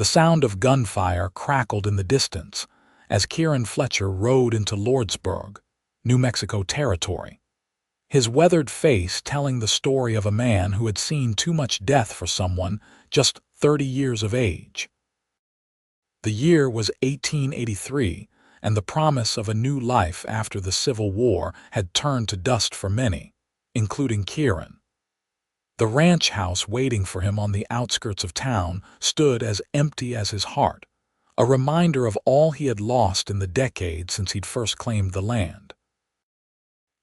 The sound of gunfire crackled in the distance as Kieran Fletcher rode into Lordsburg, New Mexico territory, his weathered face telling the story of a man who had seen too much death for someone just 30 years of age. The year was 1883, and the promise of a new life after the Civil War had turned to dust for many, including Kieran. The ranch house waiting for him on the outskirts of town stood as empty as his heart, a reminder of all he had lost in the decade since he'd first claimed the land.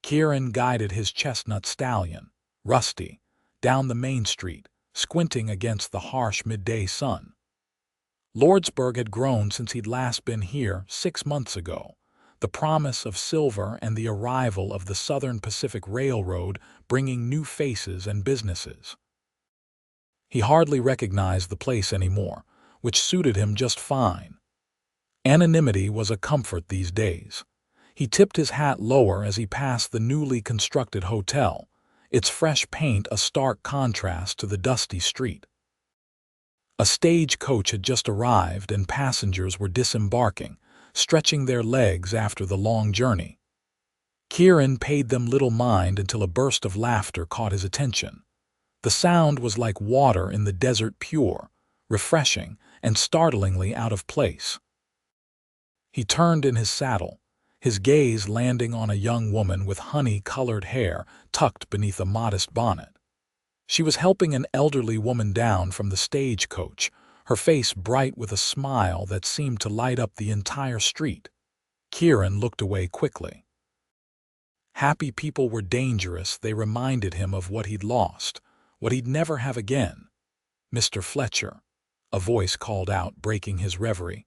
Kieran guided his chestnut stallion, Rusty, down the main street, squinting against the harsh midday sun. Lordsburg had grown since he'd last been here 6 months ago, the promise of silver and the arrival of the Southern Pacific Railroad bringing new faces and businesses. He hardly recognized the place anymore, which suited him just fine. Anonymity was a comfort these days. He tipped his hat lower as he passed the newly constructed hotel, its fresh paint a stark contrast to the dusty street. A stagecoach had just arrived and passengers were disembarking, stretching their legs after the long journey. Kieran paid them little mind until a burst of laughter caught his attention. The sound was like water in the desert, pure, refreshing, and startlingly out of place. He turned in his saddle, his gaze landing on a young woman with honey-colored hair tucked beneath a modest bonnet. She was helping an elderly woman down from the stagecoach, her face bright with a smile that seemed to light up the entire street. Kieran looked away quickly. Happy people were dangerous. They reminded him of what he'd lost, what he'd never have again. "Mr. Fletcher," a voice called out, breaking his reverie.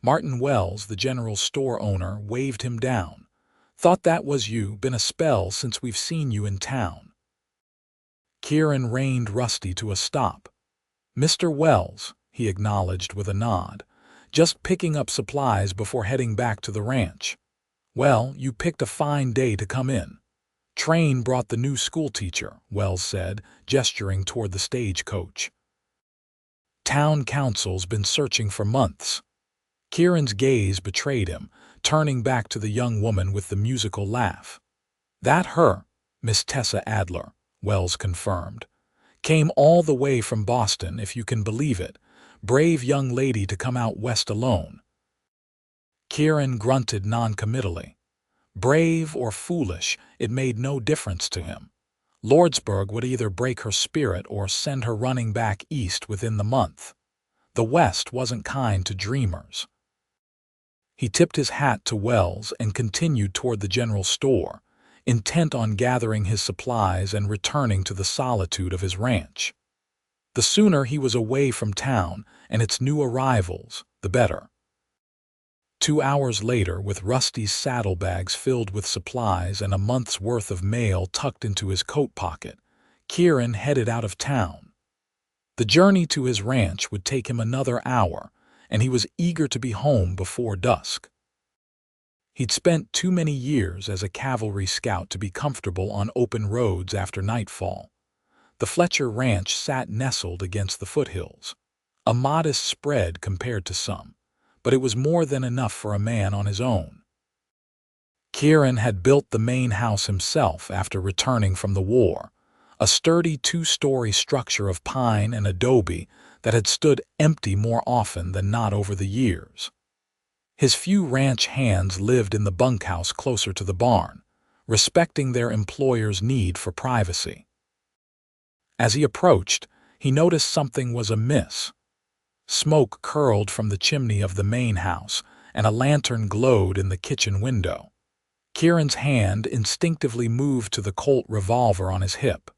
Martin Wells, the general store owner, waved him down. "Thought that was you. Been a spell since we've seen you in town." Kieran reined Rusty to a stop. "Mr. Wells," he acknowledged with a nod, "just picking up supplies before heading back to the ranch." "Well, you picked a fine day to come in. Train brought the new schoolteacher," Wells said, gesturing toward the stagecoach. "Town council's been searching for months." Kieran's gaze betrayed him, turning back to the young woman with the musical laugh. "That her, Miss Tessa Adler," Wells confirmed. "Came all the way from Boston, if you can believe it. Brave young lady to come out west alone." Kieran grunted noncommittally. Brave or foolish, it made no difference to him. Lordsburg would either break her spirit or send her running back east within the month. The West wasn't kind to dreamers. He tipped his hat to Wells and continued toward the general store, intent on gathering his supplies and returning to the solitude of his ranch. The sooner he was away from town and its new arrivals, the better. 2 hours later, with Rusty's saddlebags filled with supplies and a month's worth of mail tucked into his coat pocket, Kieran headed out of town. The journey to his ranch would take him another hour, and he was eager to be home before dusk. He'd spent too many years as a cavalry scout to be comfortable on open roads after nightfall. The Fletcher ranch sat nestled against the foothills, a modest spread compared to some, but it was more than enough for a man on his own. Kieran had built the main house himself after returning from the war, a sturdy 2-story structure of pine and adobe that had stood empty more often than not over the years. His few ranch hands lived in the bunkhouse closer to the barn, respecting their employer's need for privacy. As he approached, he noticed something was amiss. Smoke curled from the chimney of the main house, and a lantern glowed in the kitchen window. Kieran's hand instinctively moved to the Colt revolver on his hip.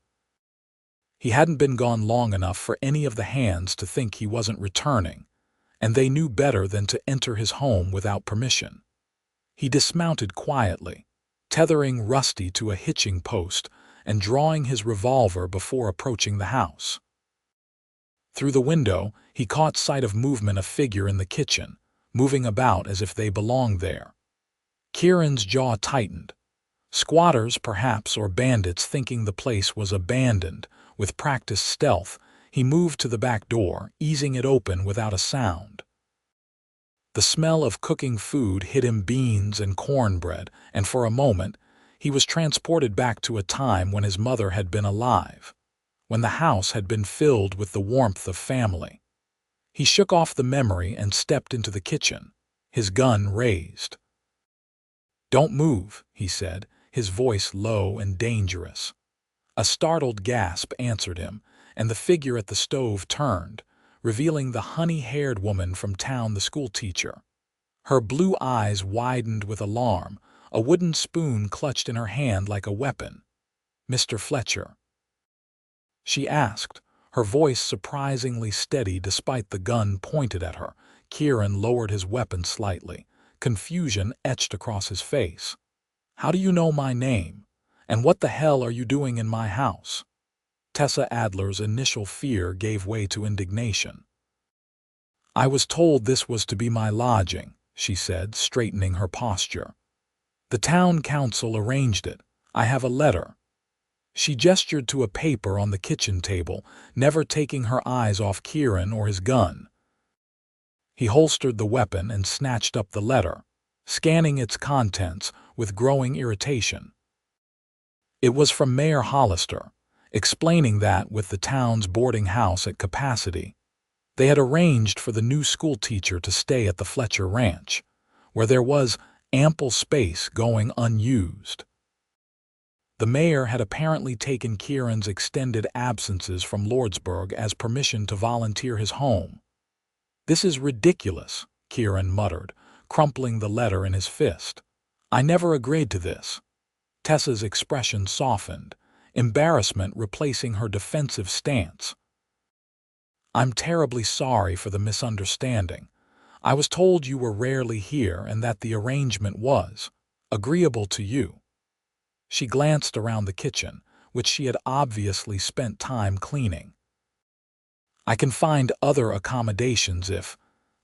He hadn't been gone long enough for any of the hands to think he wasn't returning, and they knew better than to enter his home without permission. He dismounted quietly, tethering Rusty to a hitching post and drawing his revolver before approaching the house. Through the window, he caught sight of movement, a figure in the kitchen, moving about as if they belonged there. Kieran's jaw tightened. Squatters, perhaps, or bandits thinking the place was abandoned. With practiced stealth, He moved to the back door, easing it open without a sound. The smell of cooking food hit him, beans and cornbread, and for a moment, he was transported back to a time when his mother had been alive, when the house had been filled with the warmth of family. He shook off the memory and stepped into the kitchen, his gun raised. "Don't move," he said, his voice low and dangerous. A startled gasp answered him, and the figure at the stove turned, revealing the honey-haired woman from town, the schoolteacher. Her blue eyes widened with alarm, a wooden spoon clutched in her hand like a weapon. "Mr. Fletcher?" she asked, her voice surprisingly steady despite the gun pointed at her. Kieran lowered his weapon slightly, confusion etched across his face. "How do you know my name? And what the hell are you doing in my house?" Tessa Adler's initial fear gave way to indignation. "I was told this was to be my lodging," she said, straightening her posture. "The town council arranged it. I have a letter." She gestured to a paper on the kitchen table, never taking her eyes off Kieran or his gun. He holstered the weapon and snatched up the letter, scanning its contents with growing irritation. It was from Mayor Hollister, explaining that with the town's boarding house at capacity, they had arranged for the new schoolteacher to stay at the Fletcher Ranch, where there was ample space going unused. The mayor had apparently taken Kieran's extended absences from Lordsburg as permission to volunteer his home. "This is ridiculous," Kieran muttered, crumpling the letter in his fist. "I never agreed to this." Tessa's expression softened, embarrassment replacing her defensive stance. "I'm terribly sorry for the misunderstanding. I was told you were rarely here and that the arrangement was agreeable to you." She glanced around the kitchen, which she had obviously spent time cleaning. "I can find other accommodations if—"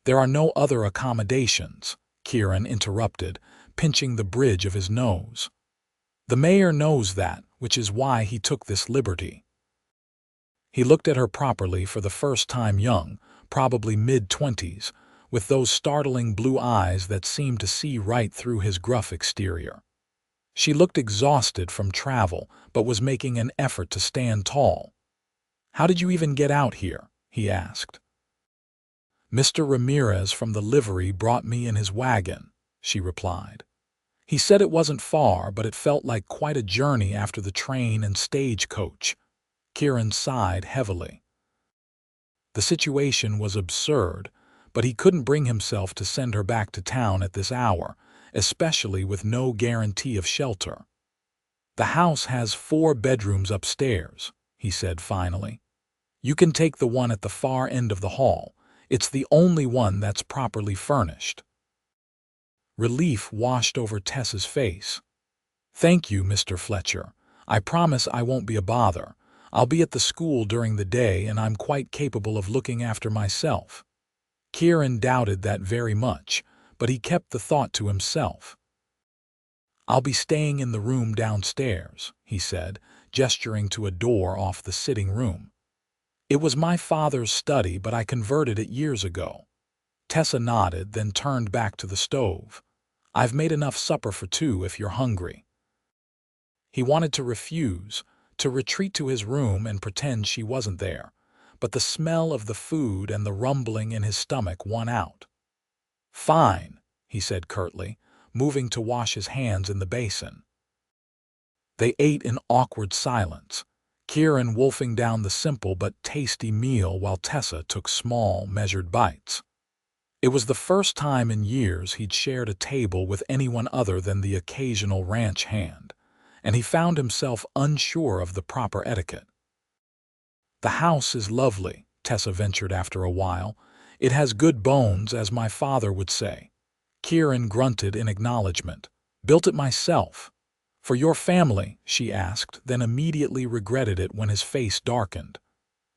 "There are no other accommodations," Kieran interrupted, pinching the bridge of his nose. "The mayor knows that, which is why he took this liberty." He looked at her properly for the first time, young, probably mid-20s, with those startling blue eyes that seemed to see right through his gruff exterior. She looked exhausted from travel, but was making an effort to stand tall. "How did you even get out here?" he asked. "Mr. Ramirez from the livery brought me in his wagon," she replied. "He said it wasn't far, but it felt like quite a journey after the train and stagecoach." Kieran sighed heavily. The situation was absurd, but he couldn't bring himself to send her back to town at this hour, especially with no guarantee of shelter. "The house has 4 bedrooms upstairs," he said finally. "You can take the one at the far end of the hall. It's the only one that's properly furnished." Relief washed over Tessa's face. "Thank you, Mr. Fletcher. I promise I won't be a bother. I'll be at the school during the day and I'm quite capable of looking after myself." Kieran doubted that very much, but he kept the thought to himself. "I'll be staying in the room downstairs," he said, gesturing to a door off the sitting room. "It was my father's study, but I converted it years ago." Tessa nodded, then turned back to the stove. "I've made enough supper for 2 if you're hungry." He wanted to refuse, to retreat to his room and pretend she wasn't there, but the smell of the food and the rumbling in his stomach won out. "Fine," he said curtly, moving to wash his hands in the basin. They ate in awkward silence, Kieran wolfing down the simple but tasty meal while Tessa took small, measured bites. It was the first time in years he'd shared a table with anyone other than the occasional ranch hand, and he found himself unsure of the proper etiquette. "The house is lovely," Tessa ventured after a while. "It has good bones, as my father would say." Kieran grunted in acknowledgement. "Built it myself." "For your family?" she asked, then immediately regretted it when his face darkened.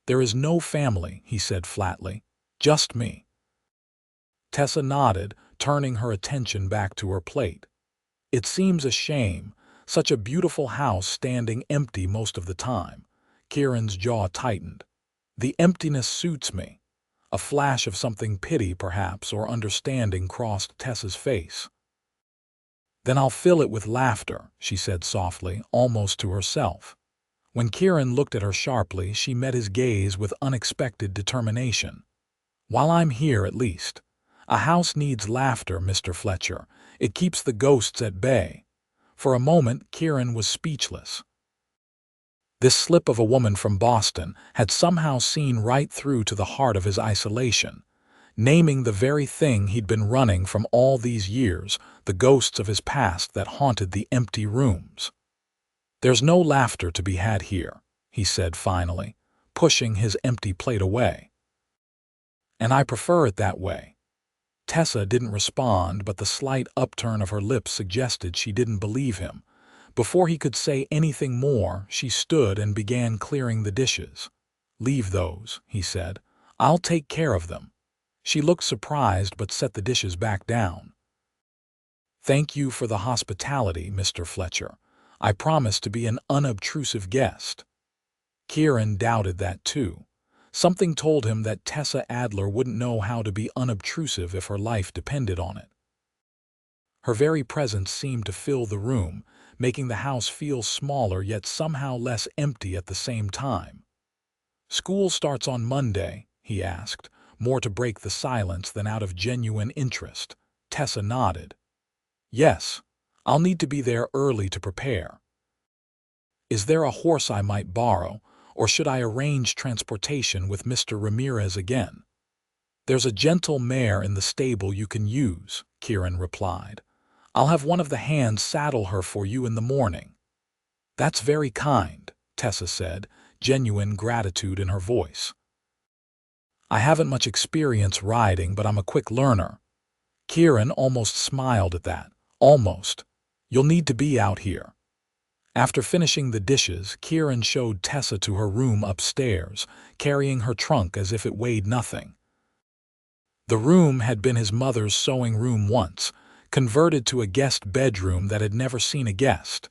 "There is no family," he said flatly. "Just me." Tessa nodded, turning her attention back to her plate. "It seems a shame, such a beautiful house standing empty most of the time." Kieran's jaw tightened. The emptiness suits me. A flash of something pity, perhaps, or understanding crossed Tessa's face. Then I'll fill it with laughter, she said softly, almost to herself. When Kieran looked at her sharply, she met his gaze with unexpected determination. While I'm here, at least. A house needs laughter, Mr. Fletcher. It keeps the ghosts at bay. For a moment, Kieran was speechless. This slip of a woman from Boston had somehow seen right through to the heart of his isolation, naming the very thing he'd been running from all these years, the ghosts of his past that haunted the empty rooms. "There's no laughter to be had here," he said finally, pushing his empty plate away. "And I prefer it that way." Tessa didn't respond, but the slight upturn of her lips suggested she didn't believe him. Before he could say anything more, she stood and began clearing the dishes. "Leave those," he said. "I'll take care of them." She looked surprised but set the dishes back down. "Thank you for the hospitality, Mr. Fletcher. I promise to be an unobtrusive guest." Kieran doubted that too. Something told him that Tessa Adler wouldn't know how to be unobtrusive if her life depended on it. Her very presence seemed to fill the room, making the house feel smaller yet somehow less empty at the same time. "School starts on Monday?" he asked, more to break the silence than out of genuine interest. Tessa nodded. "Yes, I'll need to be there early to prepare." "Is there a horse I might borrow, or should I arrange transportation with Mr. Ramirez again?" "There's a gentle mare in the stable you can use," Kieran replied. "I'll have one of the hands saddle her for you in the morning." "That's very kind," Tessa said, genuine gratitude in her voice. "I haven't much experience riding, but I'm a quick learner." Kieran almost smiled at that. Almost. "You'll need to be out here." After finishing the dishes, Kieran showed Tessa to her room upstairs, carrying her trunk as if it weighed nothing. The room had been his mother's sewing room once, converted to a guest bedroom that had never seen a guest.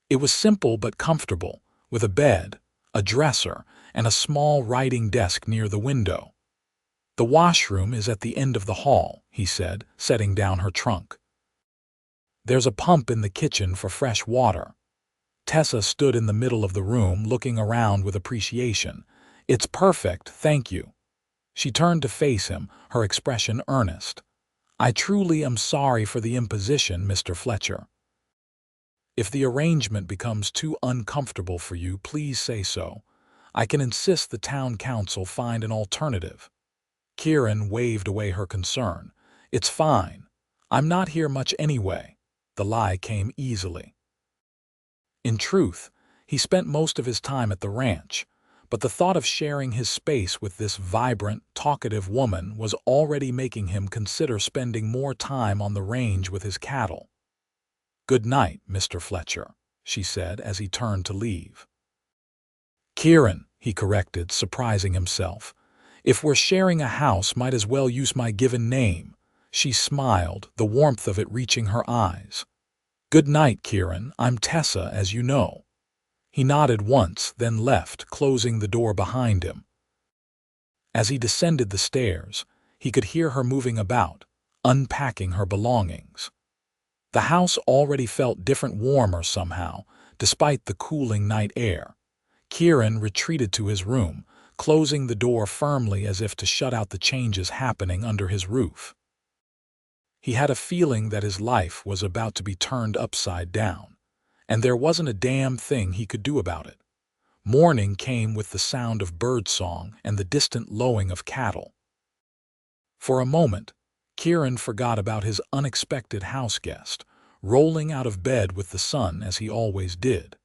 It was simple but comfortable, with a bed, a dresser, and a small writing desk near the window. "The washroom is at the end of the hall," he said, setting down her trunk. "There's a pump in the kitchen for fresh water." Tessa stood in the middle of the room, looking around with appreciation. "It's perfect, thank you." She turned to face him, her expression earnest. "I truly am sorry for the imposition, Mr. Fletcher. If the arrangement becomes too uncomfortable for you, please say so. I can insist the town council find an alternative." Kieran waved away her concern. "It's fine. I'm not here much anyway." The lie came easily. In truth, he spent most of his time at the ranch, but the thought of sharing his space with this vibrant, talkative woman was already making him consider spending more time on the range with his cattle. "Good night, Mr. Fletcher," she said as he turned to leave. "Kieran," he corrected, surprising himself. "If we're sharing a house, might as well use my given name." She smiled, the warmth of it reaching her eyes. "Good night, Kieran. I'm Tessa, as you know." He nodded once, then left, closing the door behind him. As he descended the stairs, he could hear her moving about, unpacking her belongings. The house already felt different, warmer somehow, despite the cooling night air. Kieran retreated to his room, closing the door firmly as if to shut out the changes happening under his roof. He had a feeling that his life was about to be turned upside down, and there wasn't a damn thing he could do about it. Morning came with the sound of birdsong and the distant lowing of cattle. For a moment, Kieran forgot about his unexpected house guest, rolling out of bed with the sun as he always did.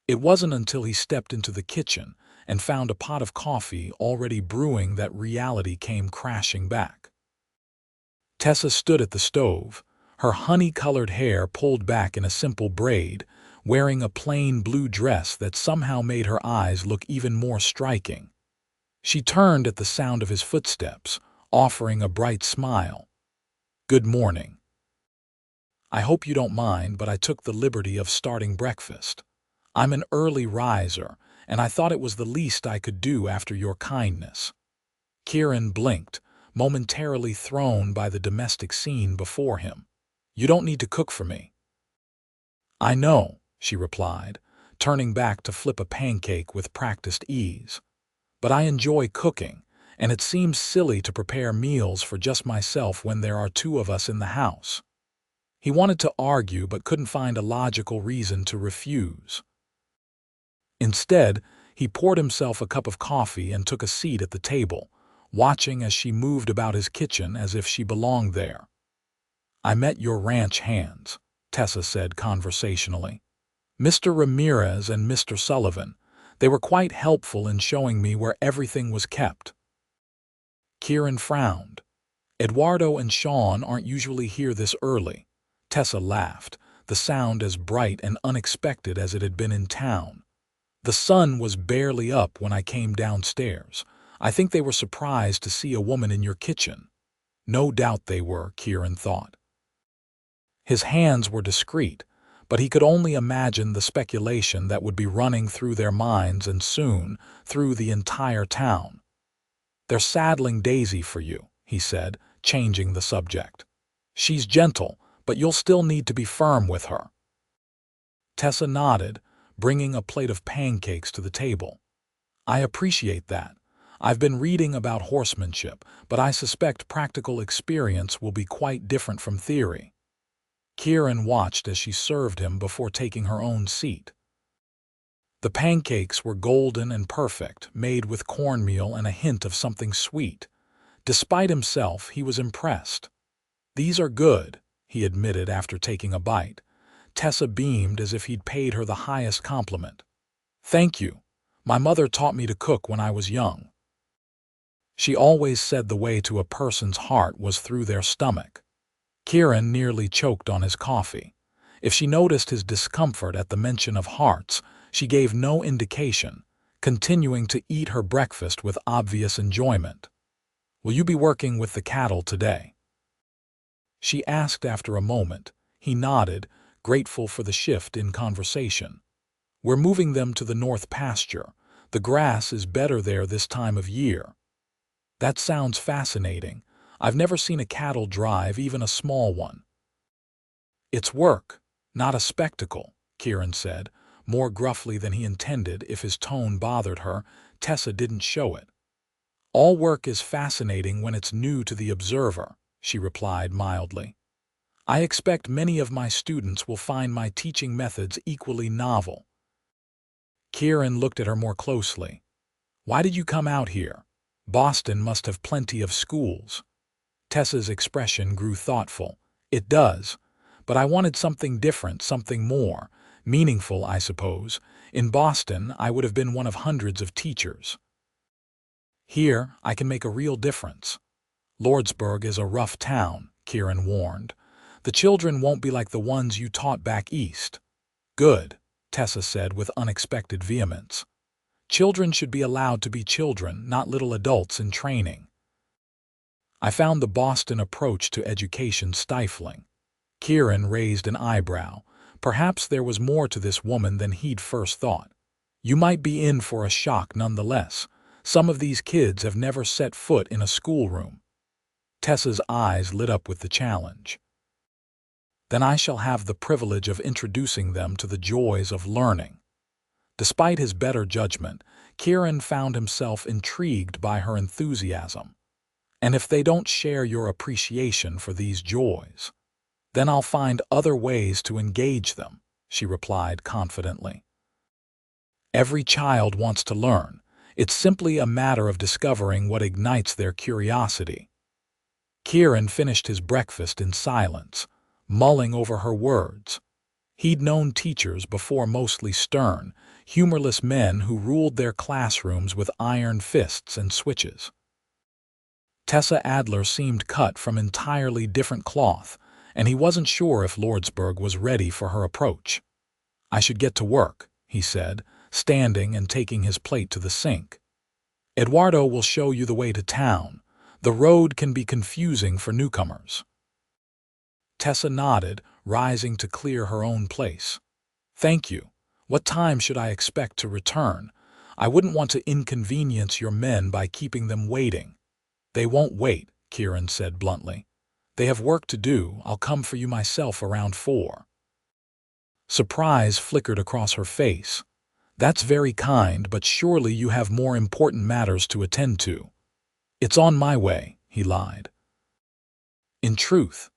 It wasn't until he stepped into the kitchen and found a pot of coffee already brewing that reality came crashing back. Tessa stood at the stove, her honey-colored hair pulled back in a simple braid, wearing a plain blue dress that somehow made her eyes look even more striking. She turned at the sound of his footsteps, offering a bright smile. "Good morning. I hope you don't mind, but I took the liberty of starting breakfast. I'm an early riser, and I thought it was the least I could do after your kindness." Kieran blinked, momentarily thrown by the domestic scene before him. "You don't need to cook for me." "I know," she replied, turning back to flip a pancake with practiced ease. "But I enjoy cooking, and it seems silly to prepare meals for just myself when there are two of us in the house." He wanted to argue but couldn't find a logical reason to refuse. Instead, he poured himself a cup of coffee and took a seat at the table, watching as she moved about his kitchen as if she belonged there. "I met your ranch hands," Tessa said conversationally. "Mr. Ramirez and Mr. Sullivan. They were quite helpful in showing me where everything was kept." Kieran frowned. "Eduardo and Sean aren't usually here this early." Tessa laughed, the sound as bright and unexpected as it had been in town. "The sun was barely up when I came downstairs. I think they were surprised to see a woman in your kitchen." No doubt they were, Kieran thought. His hands were discreet, but he could only imagine the speculation that would be running through their minds and soon through the entire town. "They're saddling Daisy for you," he said, changing the subject. "She's gentle, but you'll still need to be firm with her." Tessa nodded, bringing a plate of pancakes to the table. "I appreciate that. I've been reading about horsemanship, but I suspect practical experience will be quite different from theory." Kieran watched as she served him before taking her own seat. The pancakes were golden and perfect, made with cornmeal and a hint of something sweet. Despite himself, he was impressed. "These are good," he admitted after taking a bite. Tessa beamed as if he'd paid her the highest compliment. "Thank you. My mother taught me to cook when I was young. She always said the way to a person's heart was through their stomach." Kieran nearly choked on his coffee. If she noticed his discomfort at the mention of hearts, she gave no indication, continuing to eat her breakfast with obvious enjoyment. "Will you be working with the cattle today?" she asked after a moment. He nodded, grateful for the shift in conversation. "We're moving them to the north pasture. The grass is better there this time of year." "That sounds fascinating. I've never seen a cattle drive, even a small one." "It's work, not a spectacle," Kieran said, more gruffly than he intended. If his tone bothered her, Tessa didn't show it. "All work is fascinating when it's new to the observer," she replied mildly. "I expect many of my students will find my teaching methods equally novel." Kieran looked at her more closely. "Why did you come out here? Boston must have plenty of schools." Tessa's expression grew thoughtful. "It does, but I wanted something different, something more meaningful, I suppose. In Boston, I would have been one of hundreds of teachers. Here, I can make a real difference." "Lordsburg is a rough town," Kieran warned. "The children won't be like the ones you taught back east." "Good," Tessa said with unexpected vehemence. "Children should be allowed to be children, not little adults in training." "I found the Boston approach to education stifling." Kieran raised an eyebrow. Perhaps there was more to this woman than he'd first thought. "You might be in for a shock nonetheless. Some of these kids have never set foot in a schoolroom." Tessa's eyes lit up with the challenge. "Then I shall have the privilege of introducing them to the joys of learning." Despite his better judgment, Kieran found himself intrigued by her enthusiasm. "And if they don't share your appreciation for these joys, then I'll find other ways to engage them," she replied confidently. "Every child wants to learn. It's simply a matter of discovering what ignites their curiosity." Kieran finished his breakfast in silence, mulling over her words. He'd known teachers before, mostly stern, humorless men who ruled their classrooms with iron fists and switches. Tessa Adler seemed cut from entirely different cloth, and he wasn't sure if Lordsburg was ready for her approach. "I should get to work," he said, standing and taking his plate to the sink. "Eduardo will show you the way to town. The road can be confusing for newcomers." Tessa nodded, rising to clear her own place. "Thank you. What time should I expect to return? I wouldn't want to inconvenience your men by keeping them waiting." "They won't wait," Kieran said bluntly. "They have work to do. I'll come for you myself around 4. Surprise flickered across her face. "That's very kind, but surely you have more important matters to attend to." "It's on my way," he lied. In truth,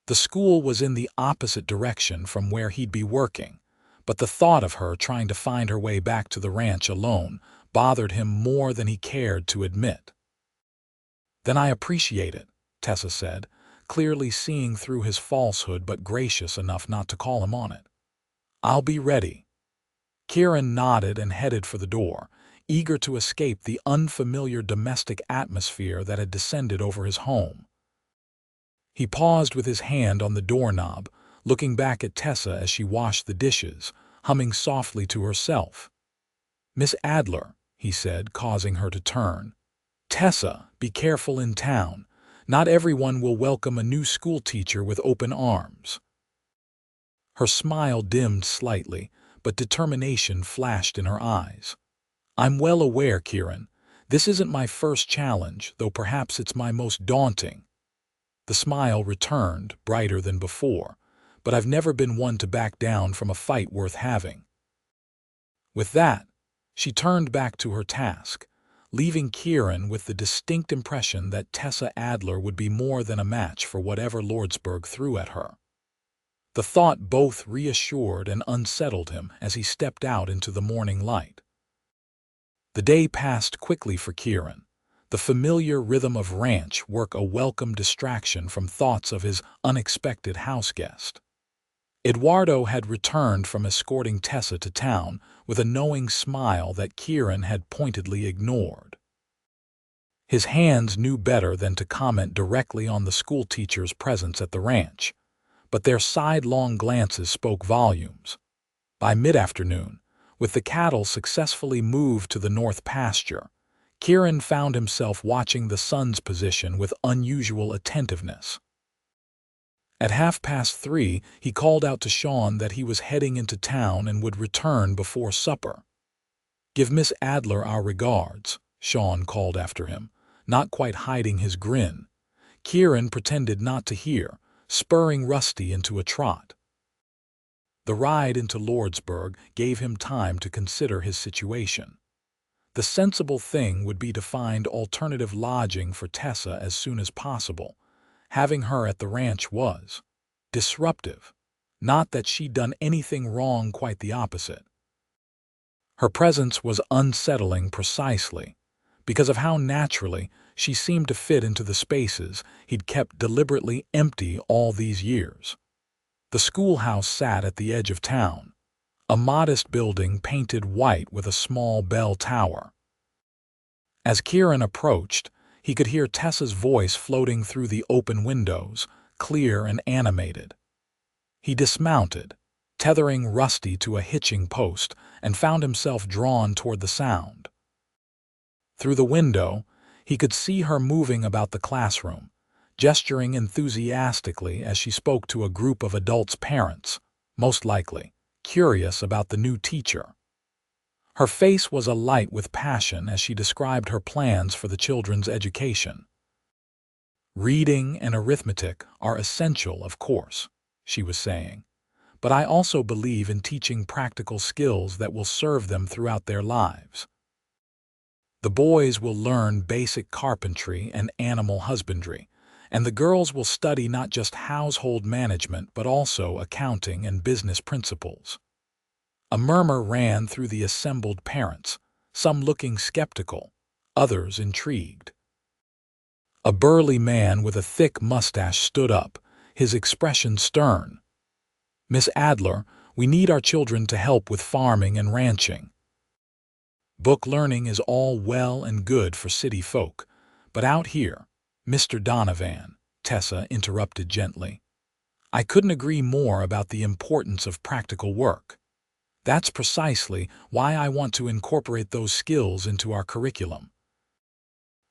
the school was in the opposite direction from where he'd be working, but the thought of her trying to find her way back to the ranch alone bothered him more than he cared to admit. "Then I appreciate it," Tessa said, clearly seeing through his falsehood but gracious enough not to call him on it. "I'll be ready." Kieran nodded and headed for the door, eager to escape the unfamiliar domestic atmosphere that had descended over his home. He paused with his hand on the doorknob, looking back at Tessa as she washed the dishes, humming softly to herself. "Miss Adler," he said, causing her to turn. "Tessa, be careful in town. Not everyone will welcome a new schoolteacher with open arms." Her smile dimmed slightly, but determination flashed in her eyes. "I'm well aware, Kieran. This isn't my first challenge, though perhaps it's my most daunting." The smile returned, brighter than before, "but I've never been one to back down from a fight worth having." With that, she turned back to her task, leaving Kieran with the distinct impression that Tessa Adler would be more than a match for whatever Lordsburg threw at her. The thought both reassured and unsettled him as he stepped out into the morning light. The day passed quickly for Kieran, the familiar rhythm of ranch work a welcome distraction from thoughts of his unexpected house guest. Eduardo had returned from escorting Tessa to town with a knowing smile that Kieran had pointedly ignored. His hands knew better than to comment directly on the schoolteacher's presence at the ranch, but their sidelong glances spoke volumes. By mid-afternoon, with the cattle successfully moved to the north pasture, Kieran found himself watching the sun's position with unusual attentiveness. At 3:30, he called out to Sean that he was heading into town and would return before supper. "Give Miss Adler our regards," Sean called after him, not quite hiding his grin. Kieran pretended not to hear, spurring Rusty into a trot. The ride into Lordsburg gave him time to consider his situation. The sensible thing would be to find alternative lodging for Tessa as soon as possible. Having her at the ranch was disruptive. Not that she'd done anything wrong, quite the opposite. Her presence was unsettling precisely because of how naturally she seemed to fit into the spaces he'd kept deliberately empty all these years. The schoolhouse sat at the edge of town, a modest building painted white with a small bell tower. As Kieran approached, he could hear Tessa's voice floating through the open windows, clear and animated. He dismounted, tethering Rusty to a hitching post, and found himself drawn toward the sound. Through the window, he could see her moving about the classroom, gesturing enthusiastically as she spoke to a group of adults' parents, most likely curious about the new teacher. Her face was alight with passion as she described her plans for the children's education. "Reading and arithmetic are essential, of course," she was saying, "but I also believe in teaching practical skills that will serve them throughout their lives. The boys will learn basic carpentry and animal husbandry, and the girls will study not just household management but also accounting and business principles." A murmur ran through the assembled parents, some looking skeptical, others intrigued. A burly man with a thick mustache stood up, his expression stern. "Miss Adler, we need our children to help with farming and ranching." "Book learning is all well and good for city folk, but out here, Mr. Donovan," Tessa interrupted gently, "I couldn't agree more about the importance of practical work. That's precisely why I want to incorporate those skills into our curriculum.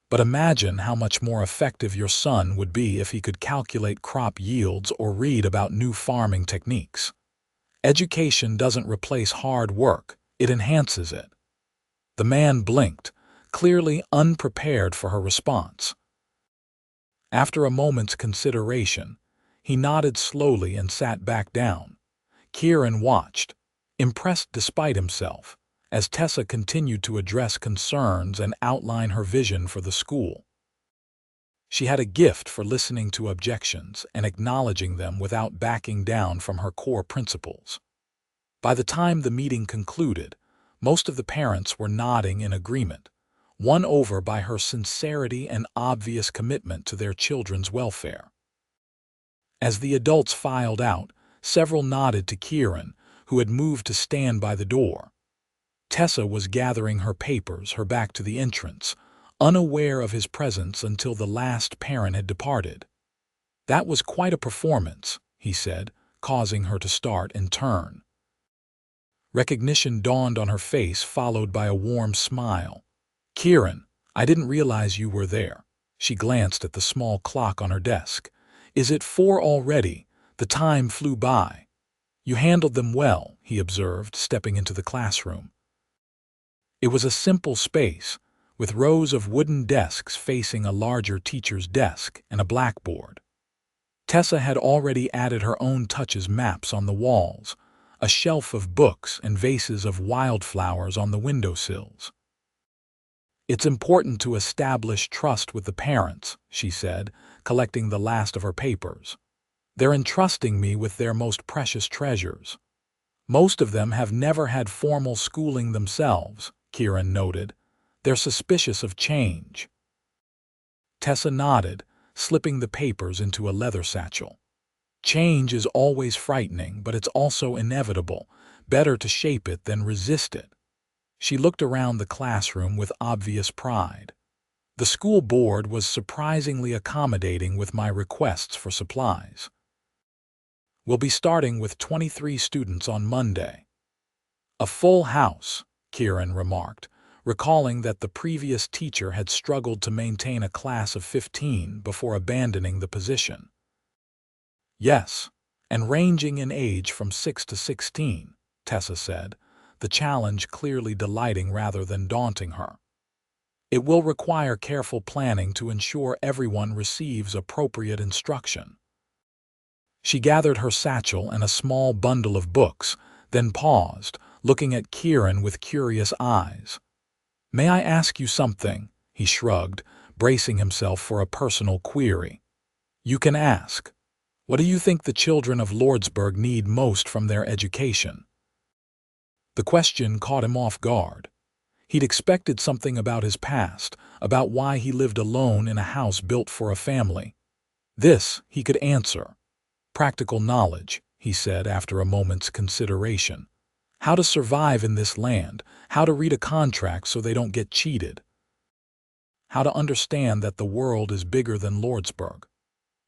But imagine how much more effective your son would be if he could calculate crop yields or read about new farming techniques. Education doesn't replace hard work, it enhances it." The man blinked, clearly unprepared for her response. After a moment's consideration, he nodded slowly and sat back down. Kieran watched, impressed despite himself, as Tessa continued to address concerns and outline her vision for the school. She had a gift for listening to objections and acknowledging them without backing down from her core principles. By the time the meeting concluded, most of the parents were nodding in agreement, won over by her sincerity and obvious commitment to their children's welfare. As the adults filed out, several nodded to Kieran, who had moved to stand by the door. Tessa was gathering her papers, her back to the entrance, unaware of his presence until the last parent had departed. "That was quite a performance," he said, causing her to start and turn. Recognition dawned on her face, followed by a warm smile. "Kieran, I didn't realize you were there." She glanced at the small clock on her desk. "Is it 4 already? The time flew by." "You handled them well," he observed, stepping into the classroom. It was a simple space, with rows of wooden desks facing a larger teacher's desk and a blackboard. Tessa had already added her own touches: maps on the walls, a shelf of books and vases of wildflowers on the windowsills. "It's important to establish trust with the parents," she said, collecting the last of her papers. "They're entrusting me with their most precious treasures. Most of them have never had formal schooling themselves," Kieran noted. "They're suspicious of change." Tessa nodded, slipping the papers into a leather satchel. "Change is always frightening, but it's also inevitable. Better to shape it than resist it." She looked around the classroom with obvious pride. "The school board was surprisingly accommodating with my requests for supplies. We'll be starting with 23 students on Monday." "A full house," Kieran remarked, recalling that the previous teacher had struggled to maintain a class of 15 before abandoning the position. "Yes, and ranging in age from 6 to 16, Tessa said, the challenge clearly delighting rather than daunting her. "It will require careful planning to ensure everyone receives appropriate instruction." She gathered her satchel and a small bundle of books, then paused, looking at Kieran with curious eyes. "May I ask you something?" he shrugged, bracing himself for a personal query. "You can ask. What do you think the children of Lordsburg need most from their education?" The question caught him off guard. He'd expected something about his past, about why he lived alone in a house built for a family. This he could answer. "Practical knowledge," he said after a moment's consideration. "How to survive in this land, how to read a contract so they don't get cheated. How to understand that the world is bigger than Lordsburg."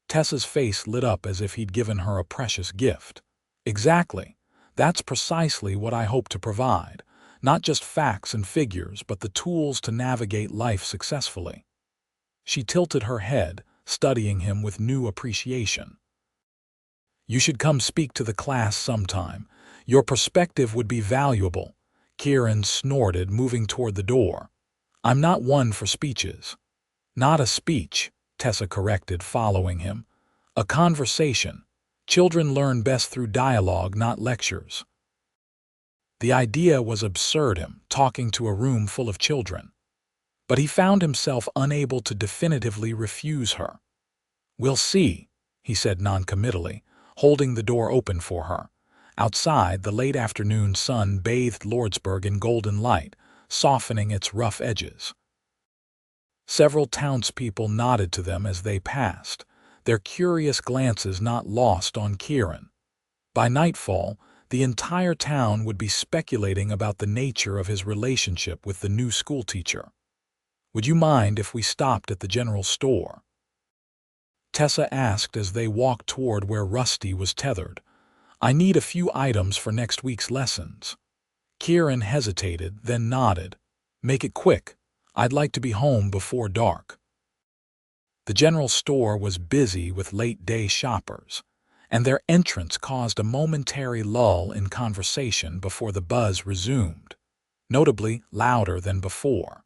Tessa's face lit up as if he'd given her a precious gift. "Exactly. That's precisely what I hope to provide. Not just facts and figures, but the tools to navigate life successfully." She tilted her head, studying him with new appreciation. "You should come speak to the class sometime. Your perspective would be valuable." Kieran snorted, moving toward the door. "I'm not one for speeches." "Not a speech," Tessa corrected, following him. "A conversation. Children learn best through dialogue, not lectures." The idea was absurd, him talking to a room full of children. But he found himself unable to definitively refuse her. "We'll see," he said noncommittally, holding the door open for her. Outside, the late afternoon sun bathed Lordsburg in golden light, softening its rough edges. Several townspeople nodded to them as they passed, their curious glances not lost on Kieran. By nightfall, the entire town would be speculating about the nature of his relationship with the new schoolteacher. "Would you mind if we stopped at the general store?" Tessa asked as they walked toward where Rusty was tethered. "I need a few items for next week's lessons." Kieran hesitated, then nodded. "Make it quick. I'd like to be home before dark." The general store was busy with late-day shoppers, and their entrance caused a momentary lull in conversation before the buzz resumed. notably louder than before.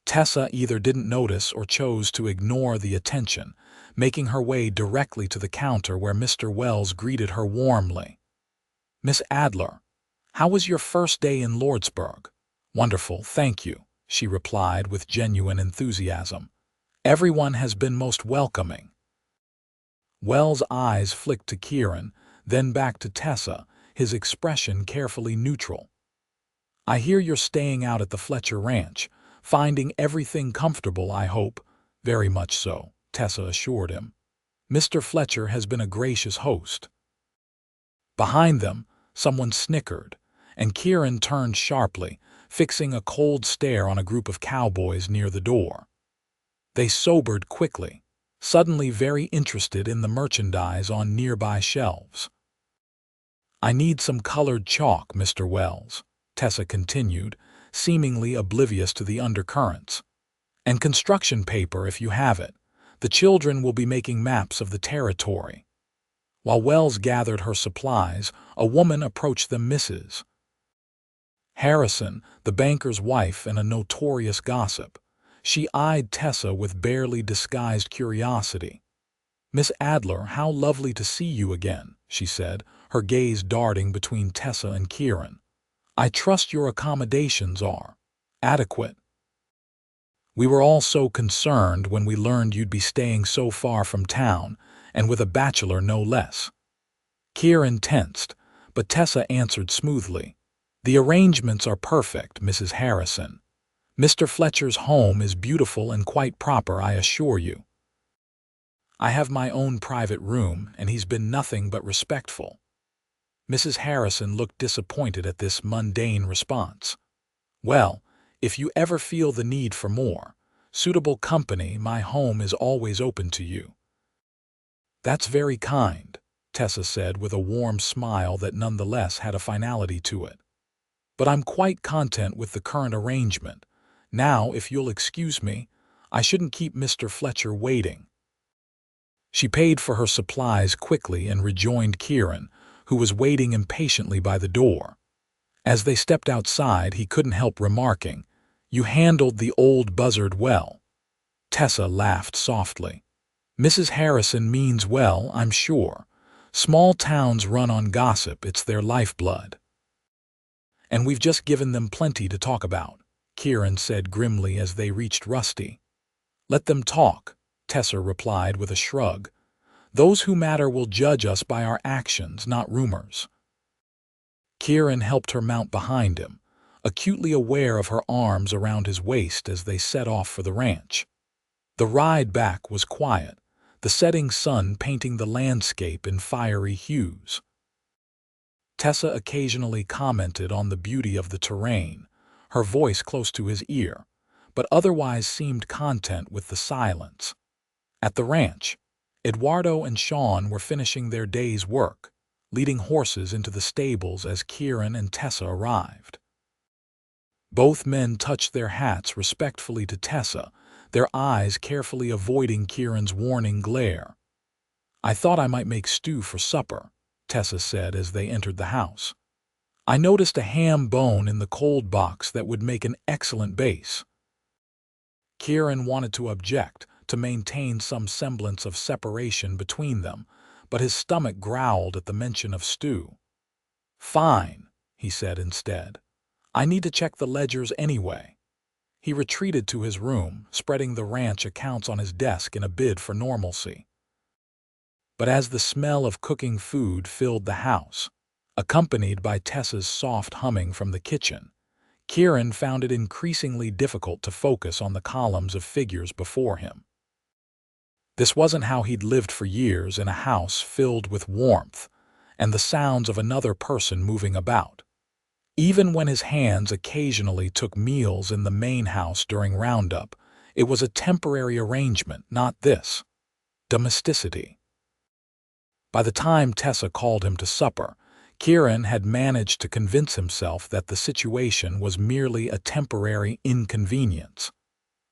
Tessa either didn't notice or chose to ignore the attention, making her way directly to the counter where Mr. Wells greeted her warmly. "Miss Adler, how was your first day in Lordsburg?" "Wonderful, thank you," she replied with genuine enthusiasm. "Everyone has been most welcoming." Wells' eyes flicked to Kieran, then back to Tessa, his expression carefully neutral. "I hear you're staying out at the Fletcher ranch, finding everything comfortable, I hope." "Very much so," Tessa assured him. "Mr. Fletcher has been a gracious host." Behind them, someone snickered, and Kieran turned sharply, fixing a cold stare on a group of cowboys near the door. They sobered quickly, suddenly very interested in the merchandise on nearby shelves. "I need some colored chalk, Mr. Wells," Tessa continued, seemingly oblivious to the undercurrents. "And construction paper if you have it. The children will be making maps of the territory." While Wells gathered her supplies, a woman approached them. Mrs. Harrison, the banker's wife and a notorious gossip. She eyed Tessa with barely disguised curiosity. "Miss Adler, how lovely to see you again," she said, her gaze darting between Tessa and Kieran. "I trust your accommodations are adequate." "We were all so concerned when we learned you'd be staying so far from town, and with a bachelor no less." Kieran tensed, but Tessa answered smoothly. "The arrangements are perfect, Mrs. Harrison. Mr. Fletcher's home is beautiful and quite proper, I assure you. I have my own private room, and he's been nothing but respectful." Mrs. Harrison looked disappointed at this mundane response. "Well, if you ever feel the need for more suitable company, my home is always open to you." "That's very kind," Tessa said with a warm smile that nonetheless had a finality to it. "But I'm quite content with the current arrangement. Now, if you'll excuse me, I shouldn't keep Mr. Fletcher waiting." She paid for her supplies quickly and rejoined Kieran, who was waiting impatiently by the door. As they stepped outside, he couldn't help remarking, "You handled the old buzzard well." Tessa laughed softly. "Mrs. Harrison means well, I'm sure. Small towns run on gossip, it's their lifeblood." "And we've just given them plenty to talk about," Kieran said grimly as they reached Rusty. "Let them talk," Tessa replied with a shrug. "Those who matter will judge us by our actions, not rumors." Kieran helped her mount behind him, acutely aware of her arms around his waist as they set off for the ranch. The ride back was quiet, the setting sun painting the landscape in fiery hues. Tessa occasionally commented on the beauty of the terrain, her voice close to his ear, but otherwise seemed content with the silence. At the ranch, Eduardo and Sean were finishing their day's work, leading horses into the stables as Kieran and Tessa arrived. Both men touched their hats respectfully to Tessa, their eyes carefully avoiding Kieran's warning glare. "I thought I might make stew for supper," Tessa said as they entered the house. "I noticed a ham bone in the cold box that would make an excellent base." Kieran wanted to object, to maintain some semblance of separation between them, but his stomach growled at the mention of stew. "Fine," he said instead. "I need to check the ledgers anyway." He retreated to his room, spreading the ranch accounts on his desk in a bid for normalcy. But as the smell of cooking food filled the house, accompanied by Tessa's soft humming from the kitchen, Kieran found it increasingly difficult to focus on the columns of figures before him. This wasn't how he'd lived for years in a house filled with warmth and the sounds of another person moving about. Even when his hands occasionally took meals in the main house during roundup, it was a temporary arrangement, not this domesticity. By the time Tessa called him to supper, Kieran had managed to convince himself that the situation was merely a temporary inconvenience.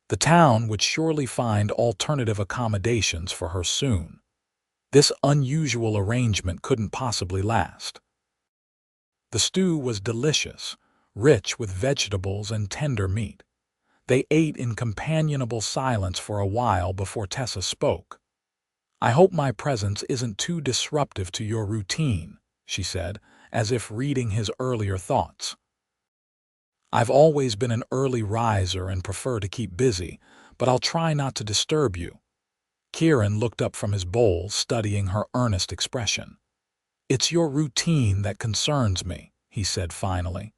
The town would surely find alternative accommodations for her soon. This unusual arrangement couldn't possibly last. The stew was delicious, rich with vegetables and tender meat. They ate in companionable silence for a while before Tessa spoke. "I hope my presence isn't too disruptive to your routine," she said, as if reading his earlier thoughts. "I've always been an early riser and prefer to keep busy, but I'll try not to disturb you." Kieran looked up from his bowl, studying her earnest expression. "It's your routine that concerns me," he said finally.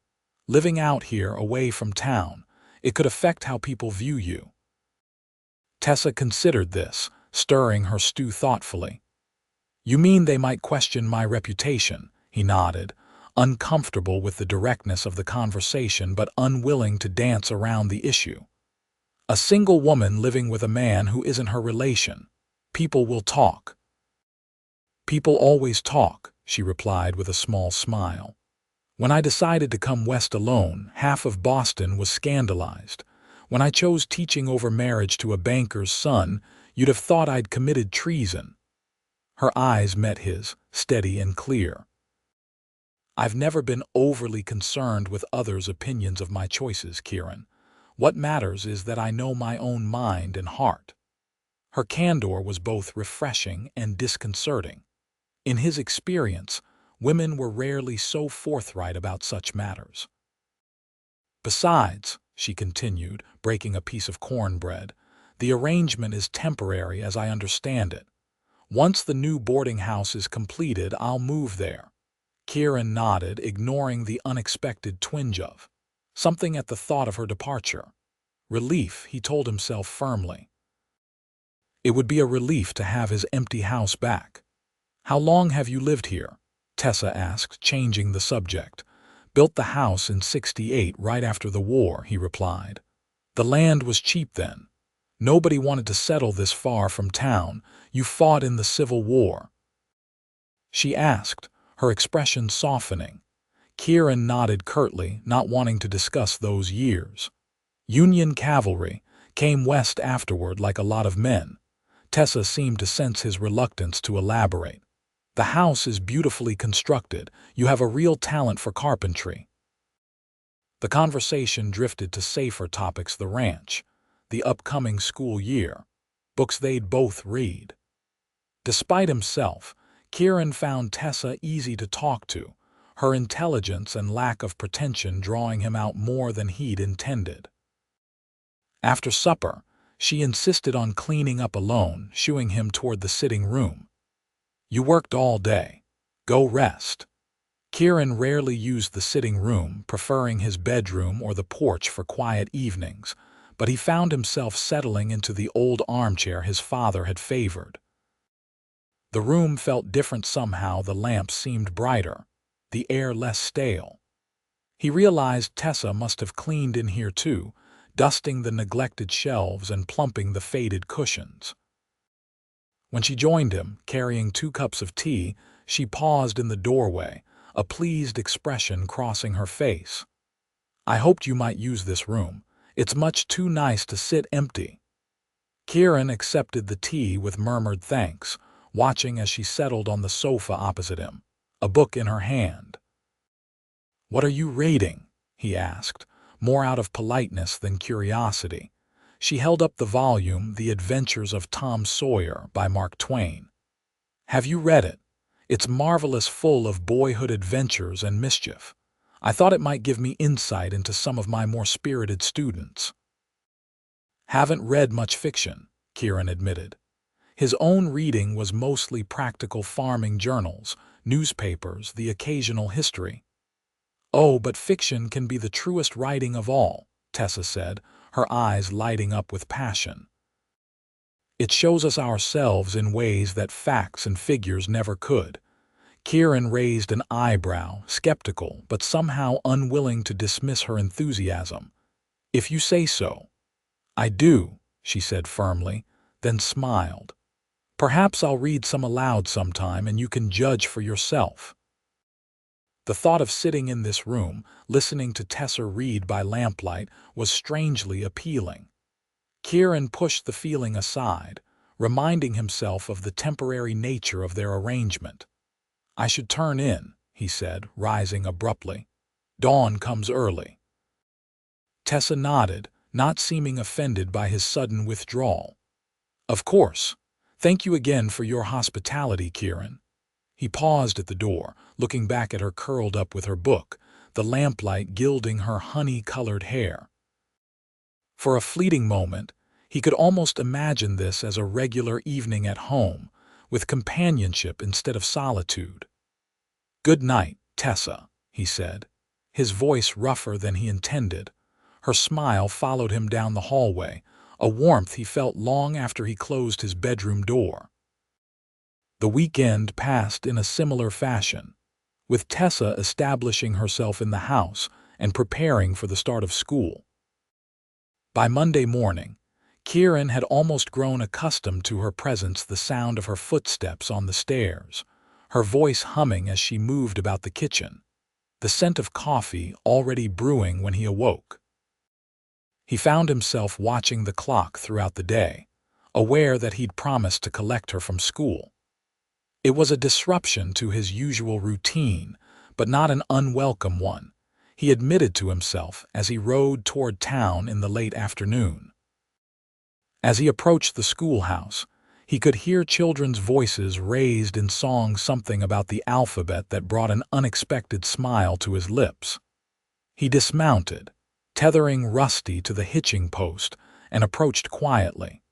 "Living out here away from town, it could affect how people view you." Tessa considered this, stirring her stew thoughtfully. "You mean they might question my reputation?" He nodded, uncomfortable with the directness of the conversation but unwilling to dance around the issue. "A single woman living with a man who isn't her relation. People will talk." "People always talk," she replied with a small smile. "When I decided to come west alone, half of Boston was scandalized. When I chose teaching over marriage to a banker's son, you'd have thought I'd committed treason." Her eyes met his, steady and clear. "I've never been overly concerned with others' opinions of my choices, Kieran. What matters is that I know my own mind and heart." Her candor was both refreshing and disconcerting. In his experience, women were rarely so forthright about such matters. "Besides," she continued, breaking a piece of cornbread, "the arrangement is temporary as I understand it. Once the new boarding house is completed, I'll move there." Kieran nodded, ignoring the unexpected twinge of something at the thought of her departure. Relief, he told himself firmly. It would be a relief to have his empty house back. "How long have you lived here?" Tessa asked, changing the subject. "Built the house in '68, right after the war," he replied. "The land was cheap then. Nobody wanted to settle this far from town. You fought in the Civil War?" she asked, her expression softening. Kieran nodded curtly, not wanting to discuss those years. "Union cavalry, came west afterward like a lot of men." Tessa seemed to sense his reluctance to elaborate. "The house is beautifully constructed. You have a real talent for carpentry." The conversation drifted to safer topics: the ranch, the upcoming school year, books they'd both read. Despite himself, Kieran found Tessa easy to talk to, her intelligence and lack of pretension drawing him out more than he'd intended. After supper, she insisted on cleaning up alone, shooing him toward the sitting room. "You worked all day. Go rest." Kieran rarely used the sitting room, preferring his bedroom or the porch for quiet evenings, but he found himself settling into the old armchair his father had favored. The room felt different somehow. The lamps seemed brighter, the air less stale. He realized Tessa must have cleaned in here too, dusting the neglected shelves and plumping the faded cushions. When she joined him, carrying 2 cups of tea, she paused in the doorway, a pleased expression crossing her face. "I hoped you might use this room. It's much too nice to sit empty." Kieran accepted the tea with murmured thanks, watching as she settled on the sofa opposite him, a book in her hand. "What are you reading?" he asked, more out of politeness than curiosity. She held up the volume, The Adventures of Tom Sawyer by Mark Twain. "Have you read it? It's marvelous, full of boyhood adventures and mischief. I thought it might give me insight into some of my more spirited students." "Haven't read much fiction," Kieran admitted. His own reading was mostly practical farming journals, newspapers, the occasional history. "Oh, but fiction can be the truest writing of all," Tessa said, her eyes lighting up with passion. "It shows us ourselves in ways that facts and figures never could." Kieran raised an eyebrow, skeptical but somehow unwilling to dismiss her enthusiasm. "If you say so." "I do," she said firmly, then smiled. "Perhaps I'll read some aloud sometime and you can judge for yourself." The thought of sitting in this room, listening to Tessa read by lamplight, was strangely appealing. Kieran pushed the feeling aside, reminding himself of the temporary nature of their arrangement. "I should turn in," he said, rising abruptly. Dawn comes early. Tessa nodded, not seeming offended by his sudden withdrawal. Of course. Thank you again for your hospitality, Kieran. He paused at the door, looking back at her curled up with her book, the lamplight gilding her honey-colored hair. For a fleeting moment, he could almost imagine this as a regular evening at home, with companionship instead of solitude. "Good night, Tessa," he said, his voice rougher than he intended. Her smile followed him down the hallway, a warmth he felt long after he closed his bedroom door. The weekend passed in a similar fashion, with Tessa establishing herself in the house and preparing for the start of school. By Monday morning, Kieran had almost grown accustomed to her presence, the sound of her footsteps on the stairs, her voice humming as she moved about the kitchen, the scent of coffee already brewing when he awoke. He found himself watching the clock throughout the day, aware that he'd promised to collect her from school. It was a disruption to his usual routine, but not an unwelcome one, he admitted to himself as he rode toward town in the late afternoon. As he approached the schoolhouse, he could hear children's voices raised in song, something about the alphabet that brought an unexpected smile to his lips. He dismounted, tethering Rusty to the hitching post, and approached quietly.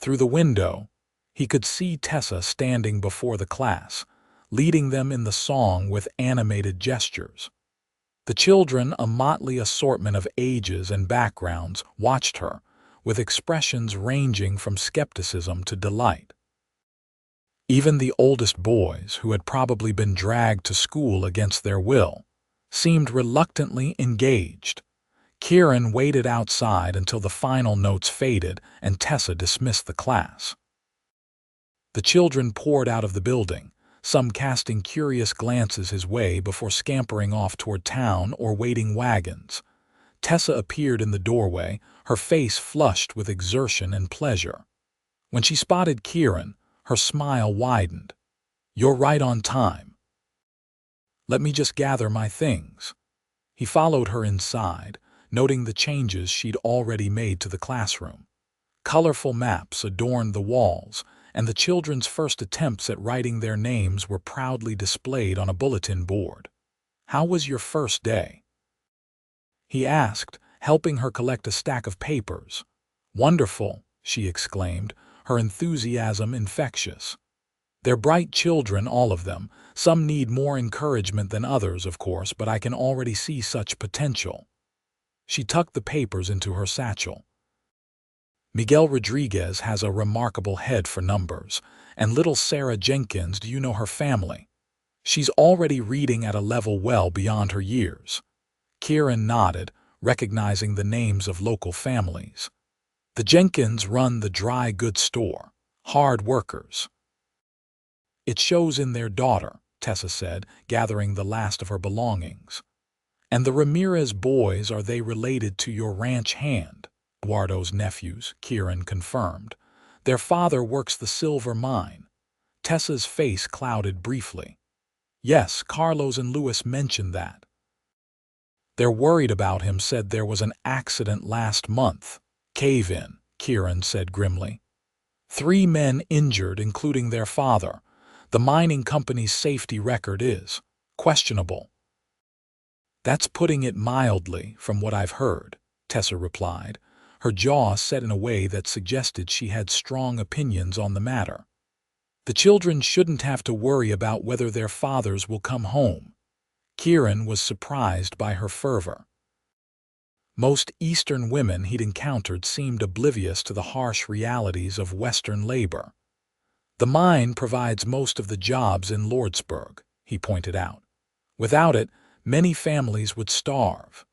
Through the window, he could see Tessa standing before the class, leading them in the song with animated gestures. The children, a motley assortment of ages and backgrounds, watched her, with expressions ranging from skepticism to delight. Even the oldest boys, who had probably been dragged to school against their will, seemed reluctantly engaged. Kieran waited outside until the final notes faded and Tessa dismissed the class. The children poured out of the building, some casting curious glances his way before scampering off toward town or waiting wagons. Tessa appeared in the doorway, her face flushed with exertion and pleasure. When she spotted Kieran, her smile widened. "You're right on time. Let me just gather my things." He followed her inside, noting the changes she'd already made to the classroom. Colorful maps adorned the walls, and the children's first attempts at writing their names were proudly displayed on a bulletin board. "How was your first day?" he asked, helping her collect a stack of papers. "Wonderful," she exclaimed, her enthusiasm infectious. "They're bright children, all of them. Some need more encouragement than others, of course, but I can already see such potential." She tucked the papers into her satchel. "Miguel Rodriguez has a remarkable head for numbers, and little Sarah Jenkins, do you know her family? She's already reading at a level well beyond her years." Kieran nodded, recognizing the names of local families. "The Jenkins run the dry goods store. Hard workers." "It shows in their daughter," Tessa said, gathering the last of her belongings. "And the Ramirez boys, are they related to your ranch hand?" "Eduardo's nephews," Kieran confirmed. "Their father works the silver mine." Tessa's face clouded briefly. "Yes, Carlos and Louis mentioned that. They're worried about him, said there was an accident last month." "Cave-in," Kieran said grimly. 3 men injured, including their father. The mining company's safety record is questionable." "That's putting it mildly, from what I've heard," Tessa replied, her jaw set in a way that suggested she had strong opinions on the matter. "The children shouldn't have to worry about whether their fathers will come home." Kieran was surprised by her fervor. Most Eastern women he'd encountered seemed oblivious to the harsh realities of Western labor. "The mine provides most of the jobs in Lordsburg," he pointed out. "Without it, many families would starve."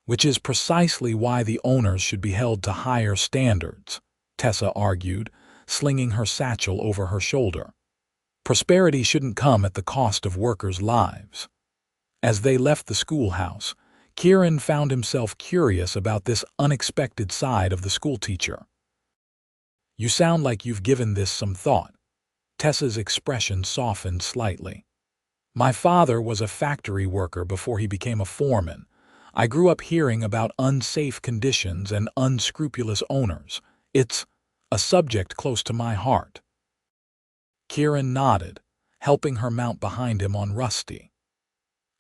"Which is precisely why the owners should be held to higher standards," Tessa argued, slinging her satchel over her shoulder. "Prosperity shouldn't come at the cost of workers' lives." As they left the schoolhouse, Kieran found himself curious about this unexpected side of the schoolteacher. "You sound like you've given this some thought." Tessa's expression softened slightly. My father was a factory worker before he became a foreman. I grew up hearing about unsafe conditions and unscrupulous owners. It's a subject close to my heart. Kieran nodded, helping her mount behind him on Rusty.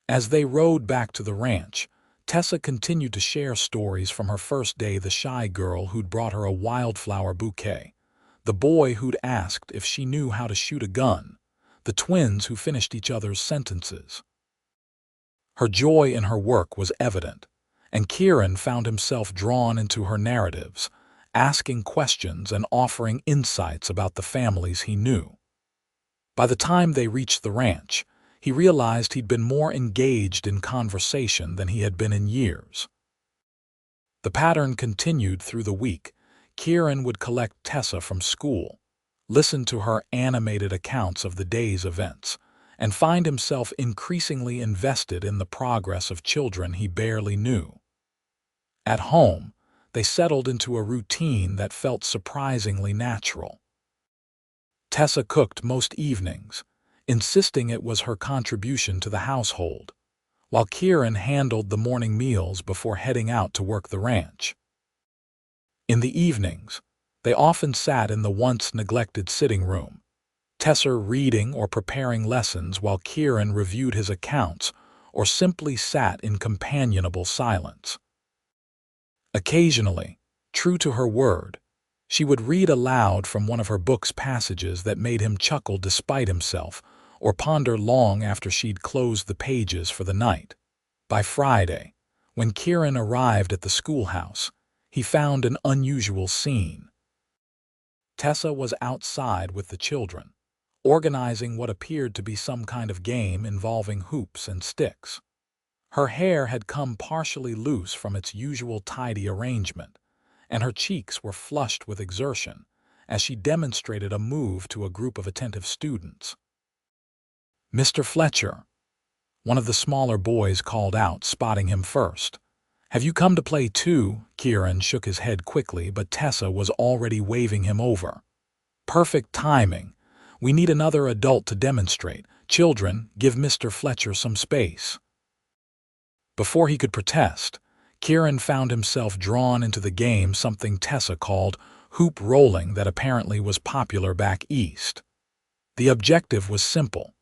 As they rode back to the ranch, Tessa continued to share stories from her first day: the shy girl who'd brought her a wildflower bouquet, the boy who'd asked if she knew how to shoot a gun, the twins who finished each other's sentences. Her joy in her work was evident, and Kieran found himself drawn into her narratives, asking questions and offering insights about the families he knew. By the time they reached the ranch, he realized he'd been more engaged in conversation than he had been in years. The pattern continued through the week. Kieran would collect Tessa from school, listen to her animated accounts of the day's events, and find himself increasingly invested in the progress of children he barely knew. At home, they settled into a routine that felt surprisingly natural. Tessa cooked most evenings, insisting it was her contribution to the household, while Kieran handled the morning meals before heading out to work the ranch. In the evenings, they often sat in the once-neglected sitting room, Tessa reading or preparing lessons while Kieran reviewed his accounts or simply sat in companionable silence. Occasionally, true to her word, she would read aloud from one of her book's passages that made him chuckle despite himself, or ponder long after she'd closed the pages for the night. By Friday, when Kieran arrived at the schoolhouse, he found an unusual scene. Tessa was outside with the children, organizing what appeared to be some kind of game involving hoops and sticks. Her hair had come partially loose from its usual tidy arrangement, and her cheeks were flushed with exertion as she demonstrated a move to a group of attentive students. "Mr. Fletcher," one of the smaller boys called out, spotting him first. "Have you come to play too?" Kieran shook his head quickly, but Tessa was already waving him over. "Perfect timing. We need another adult to demonstrate. Children, give Mr. Fletcher some space." Before he could protest, Kieran found himself drawn into the game, something Tessa called hoop rolling that apparently was popular back east. The objective was simple: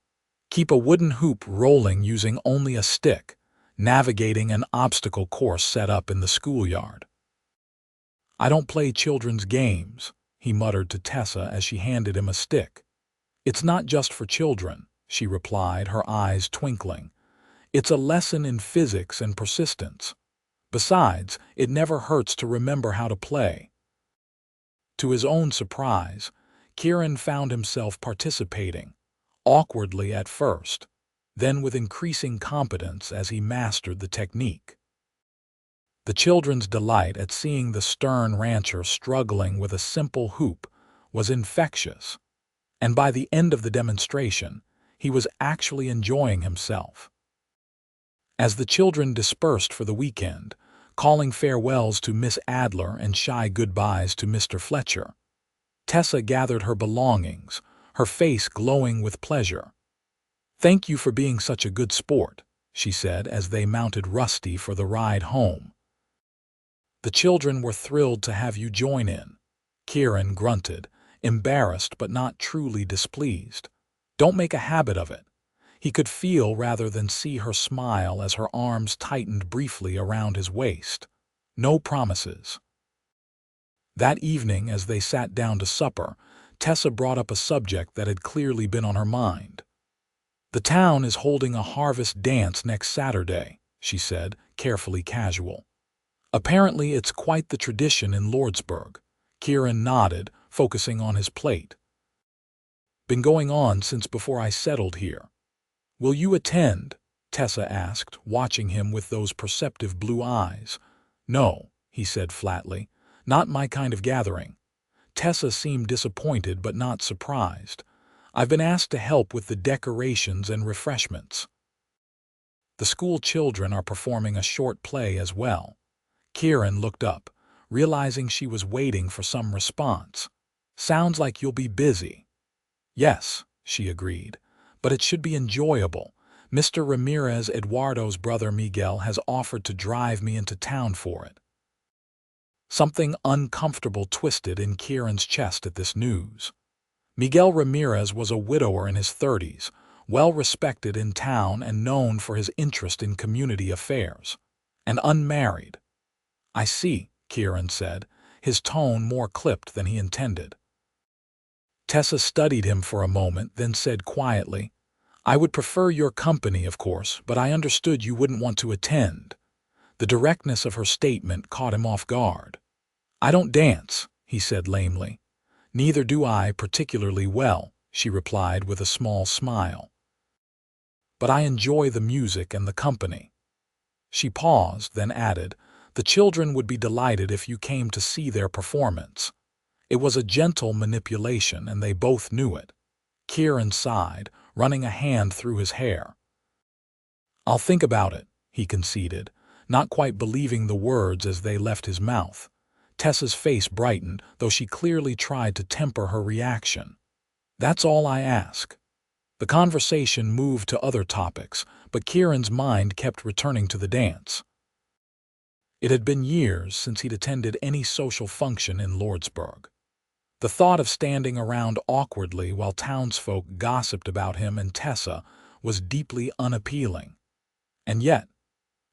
keep a wooden hoop rolling using only a stick, navigating an obstacle course set up in the schoolyard. "I don't play children's games," he muttered to Tessa as she handed him a stick. "It's not just for children," she replied, her eyes twinkling. "It's a lesson in physics and persistence. Besides, it never hurts to remember how to play." To his own surprise, Kieran found himself participating, awkwardly at first, then with increasing competence as he mastered the technique. The children's delight at seeing the stern rancher struggling with a simple hoop was infectious, and by the end of the demonstration, he was actually enjoying himself. As the children dispersed for the weekend, calling farewells to Miss Adler and shy goodbyes to Mr. Fletcher, Tessa gathered her belongings, her face glowing with pleasure. "Thank you for being such a good sport," she said as they mounted Rusty for the ride home. "The children were thrilled to have you join in," Kieran grunted, embarrassed but not truly displeased. "Don't make a habit of it." He could feel rather than see her smile as her arms tightened briefly around his waist. No promises. That evening, as they sat down to supper, Tessa brought up a subject that had clearly been on her mind. "The town is holding a harvest dance next Saturday," she said, carefully casual. "Apparently it's quite the tradition in Lordsburg." Kieran nodded, focusing on his plate. "Been going on since before I settled here." "Will you attend?" Tessa asked, watching him with those perceptive blue eyes. "No," he said flatly. "Not my kind of gathering." Tessa seemed disappointed but not surprised. "I've been asked to help with the decorations and refreshments." "The school children are performing a short play as well." Kieran looked up, realizing she was waiting for some response. "Sounds like you'll be busy." "Yes," she agreed, "but it should be enjoyable. Mr. Ramirez Eduardo's brother Miguel has offered to drive me into town for it. Something uncomfortable twisted in Kieran's chest at this news. Miguel Ramirez was a widower in his 30s, well respected in town and known for his interest in community affairs. And unmarried. I see, Kieran said, his tone more clipped than he intended. Tessa studied him for a moment, then said quietly, I would prefer your company, of course, but I understood you wouldn't want to attend. The directness of her statement caught him off guard. I don't dance, he said lamely. Neither do I particularly well, she replied with a small smile. But I enjoy the music and the company. She paused, then added, the children would be delighted if you came to see their performance. It was a gentle manipulation, and they both knew it. Kieran sighed, running a hand through his hair. I'll think about it, he conceded, not quite believing the words as they left his mouth. Tessa's face brightened, though she clearly tried to temper her reaction. That's all I ask. The conversation moved to other topics, but Kieran's mind kept returning to the dance. It had been years since he'd attended any social function in Lordsburg. The thought of standing around awkwardly while townsfolk gossiped about him and Tessa was deeply unappealing. And yet,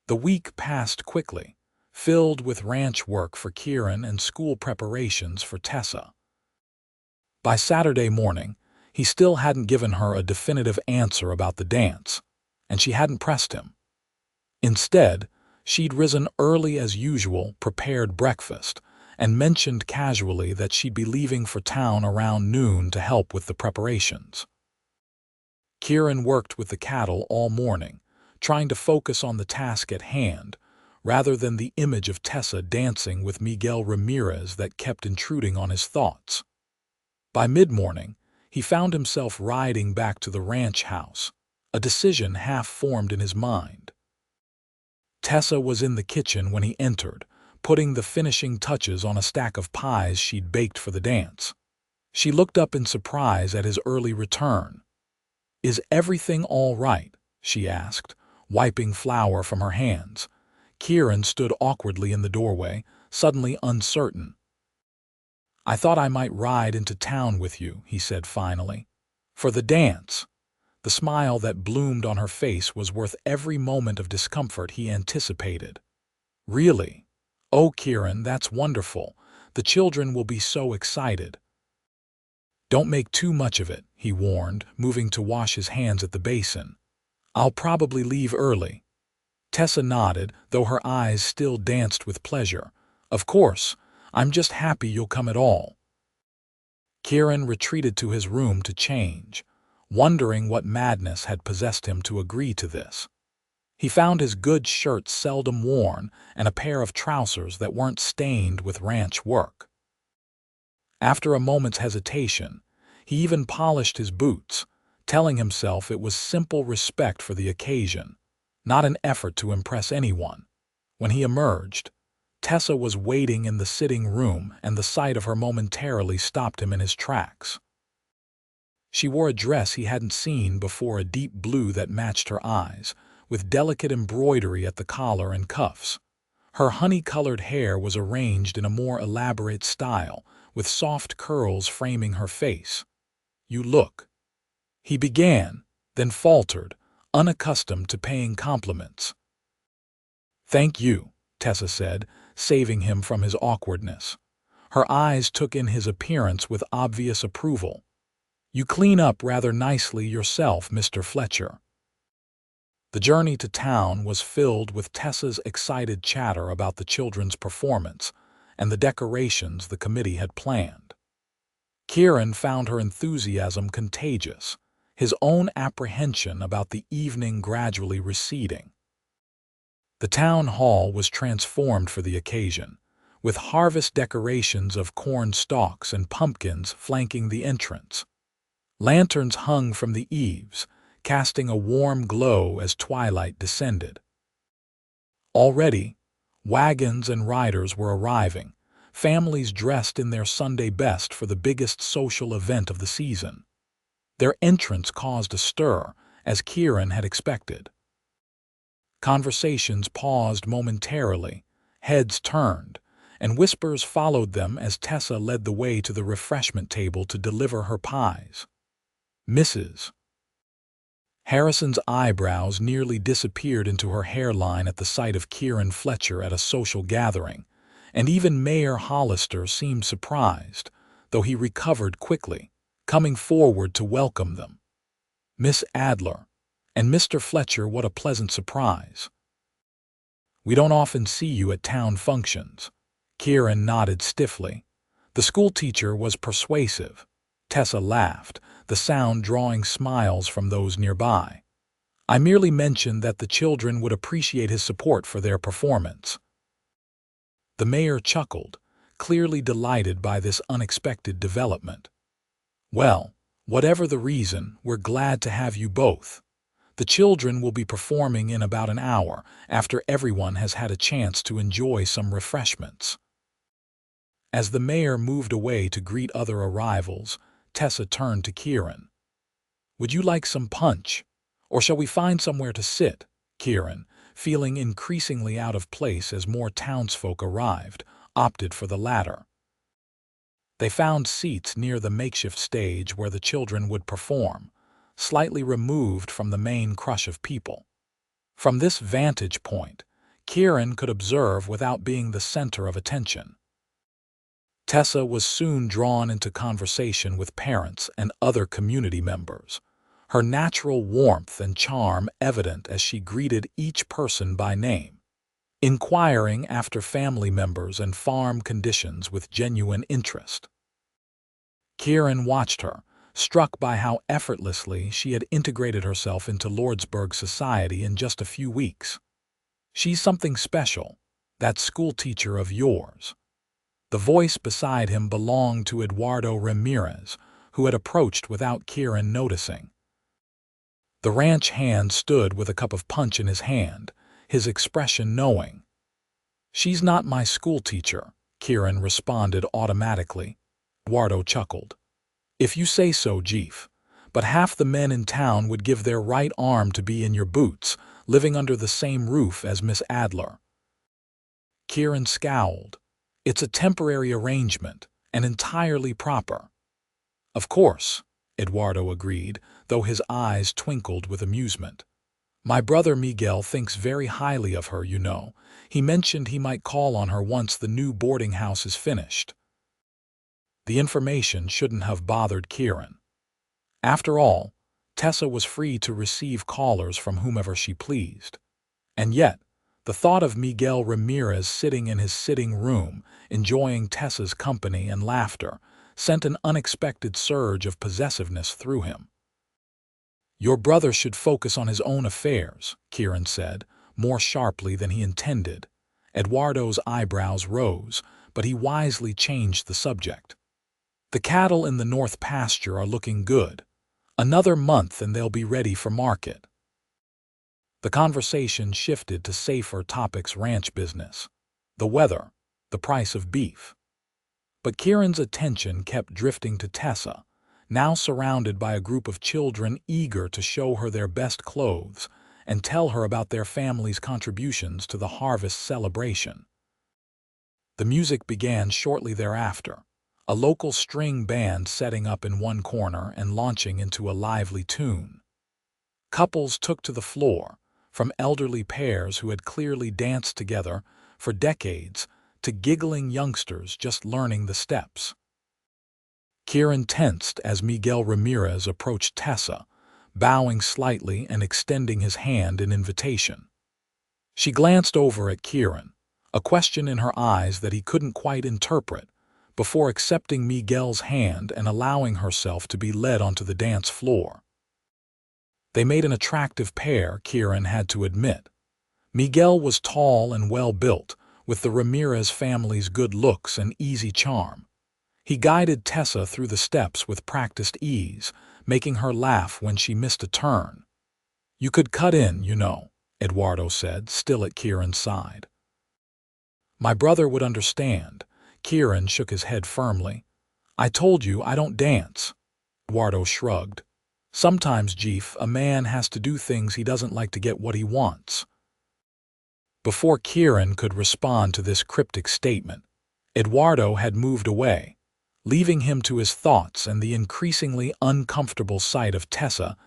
the week passed quickly, filled with ranch work for Kieran and school preparations for Tessa. By Saturday morning, he still hadn't given her a definitive answer about the dance, and she hadn't pressed him. Instead, she'd risen early as usual, prepared breakfast, and mentioned casually that she'd be leaving for town around noon to help with the preparations. Kieran worked with the cattle all morning, trying to focus on the task at hand, rather than the image of Tessa dancing with Miguel Ramirez that kept intruding on his thoughts. By mid-morning, he found himself riding back to the ranch house, a decision half formed in his mind. Tessa was in the kitchen when he entered, putting the finishing touches on a stack of pies she'd baked for the dance. She looked up in surprise at his early return. Is everything all right? She asked, wiping flour from her hands. Kieran stood awkwardly in the doorway, suddenly uncertain. I thought I might ride into town with you, he said finally. For the dance. The smile that bloomed on her face was worth every moment of discomfort he anticipated. Really? Oh, Kieran, that's wonderful. The children will be so excited. Don't make too much of it, he warned, moving to wash his hands at the basin. I'll probably leave early. Tessa nodded, though her eyes still danced with pleasure. Of course, I'm just happy you'll come at all. Kieran retreated to his room to change, wondering what madness had possessed him to agree to this. He found his good shirt seldom worn and a pair of trousers that weren't stained with ranch work. After a moment's hesitation, he even polished his boots, telling himself it was simple respect for the occasion, not an effort to impress anyone. When he emerged, Tessa was waiting in the sitting room, and the sight of her momentarily stopped him in his tracks. She wore a dress he hadn't seen before, a deep blue that matched her eyes, with delicate embroidery at the collar and cuffs. Her honey-colored hair was arranged in a more elaborate style, with soft curls framing her face. You look. He began, then faltered, unaccustomed to paying compliments. Thank you, Tessa said, saving him from his awkwardness. Her eyes took in his appearance with obvious approval. You clean up rather nicely yourself, Mr. Fletcher. The journey to town was filled with Tessa's excited chatter about the children's performance and the decorations the committee had planned. Kieran found her enthusiasm contagious, his own apprehension about the evening gradually receding. The town hall was transformed for the occasion, with harvest decorations of corn stalks and pumpkins flanking the entrance. Lanterns hung from the eaves, casting a warm glow as twilight descended. Already, wagons and riders were arriving, families dressed in their Sunday best for the biggest social event of the season. Their entrance caused a stir, as Kieran had expected. Conversations paused momentarily, heads turned, and whispers followed them as Tessa led the way to the refreshment table to deliver her pies. Mrs. Harrison's eyebrows nearly disappeared into her hairline at the sight of Kieran Fletcher at a social gathering, and even Mayor Hollister seemed surprised, though he recovered quickly, coming forward to welcome them. Miss Adler and Mr. Fletcher, what a pleasant surprise. We don't often see you at town functions. Kieran nodded stiffly. The schoolteacher was persuasive. Tessa laughed, the sound drawing smiles from those nearby. I merely mentioned that the children would appreciate his support for their performance. The mayor chuckled, clearly delighted by this unexpected development. Well, whatever the reason, we're glad to have you both. The children will be performing in about an hour after everyone has had a chance to enjoy some refreshments. As the mayor moved away to greet other arrivals, Tessa turned to Kieran. Would you like some punch? Or shall we find somewhere to sit? Kieran, feeling increasingly out of place as more townsfolk arrived, opted for the latter. They found seats near the makeshift stage where the children would perform, slightly removed from the main crush of people. From this vantage point, Kieran could observe without being the center of attention. Tessa was soon drawn into conversation with parents and other community members, her natural warmth and charm evident as she greeted each person by name, inquiring after family members and farm conditions with genuine interest. Kieran watched her, struck by how effortlessly she had integrated herself into Lordsburg society in just a few weeks. She's something special, that schoolteacher of yours. The voice beside him belonged to Eduardo Ramirez, who had approached without Kieran noticing. The ranch hand stood with a cup of punch in his hand, his expression knowing. She's not my schoolteacher, Kieran responded automatically. Eduardo chuckled. If you say so, Jeef, but half the men in town would give their right arm to be in your boots, living under the same roof as Miss Adler. Kieran scowled. It's a temporary arrangement, and entirely proper. Of course, Eduardo agreed, though his eyes twinkled with amusement. My brother Miguel thinks very highly of her, you know. He mentioned he might call on her once the new boarding house is finished. The information shouldn't have bothered Kieran. After all, Tessa was free to receive callers from whomever she pleased. And yet, the thought of Miguel Ramirez sitting in his sitting room, enjoying Tessa's company and laughter, sent an unexpected surge of possessiveness through him. Your brother should focus on his own affairs, Kieran said, more sharply than he intended. Eduardo's eyebrows rose, but he wisely changed the subject. The cattle in the north pasture are looking good. Another month and they'll be ready for market. The conversation shifted to safer topics: ranch business, the weather, the price of beef. But Kieran's attention kept drifting to Tessa, now surrounded by a group of children eager to show her their best clothes and tell her about their family's contributions to the harvest celebration. The music began shortly thereafter, a local string band setting up in one corner and launching into a lively tune. Couples took to the floor, from elderly pairs who had clearly danced together for decades to giggling youngsters just learning the steps. Kieran tensed as Miguel Ramirez approached Tessa, bowing slightly and extending his hand in invitation. She glanced over at Kieran, a question in her eyes that he couldn't quite interpret, before accepting Miguel's hand and allowing herself to be led onto the dance floor. They made an attractive pair, Kieran had to admit. Miguel was tall and well-built, with the Ramirez family's good looks and easy charm. He guided Tessa through the steps with practiced ease, making her laugh when she missed a turn. You could cut in, you know, Eduardo said, still at Kieran's side. My brother would understand. Kieran shook his head firmly. I told you I don't dance. Eduardo shrugged. Sometimes, Jeef, a man has to do things he doesn't like to get what he wants. Before Kieran could respond to this cryptic statement, Eduardo had moved away, leaving him to his thoughts and the increasingly uncomfortable sight of Tessa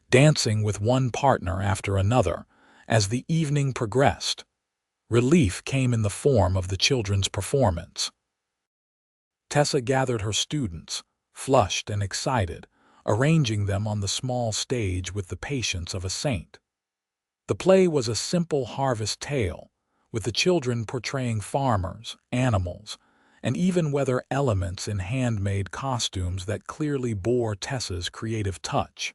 dancing with one partner after another as the evening progressed. Relief came in the form of the children's performance. Tessa gathered her students, flushed and excited, arranging them on the small stage with the patience of a saint. The play was a simple harvest tale, with the children portraying farmers, animals, and even weather elements in handmade costumes that clearly bore Tessa's creative touch.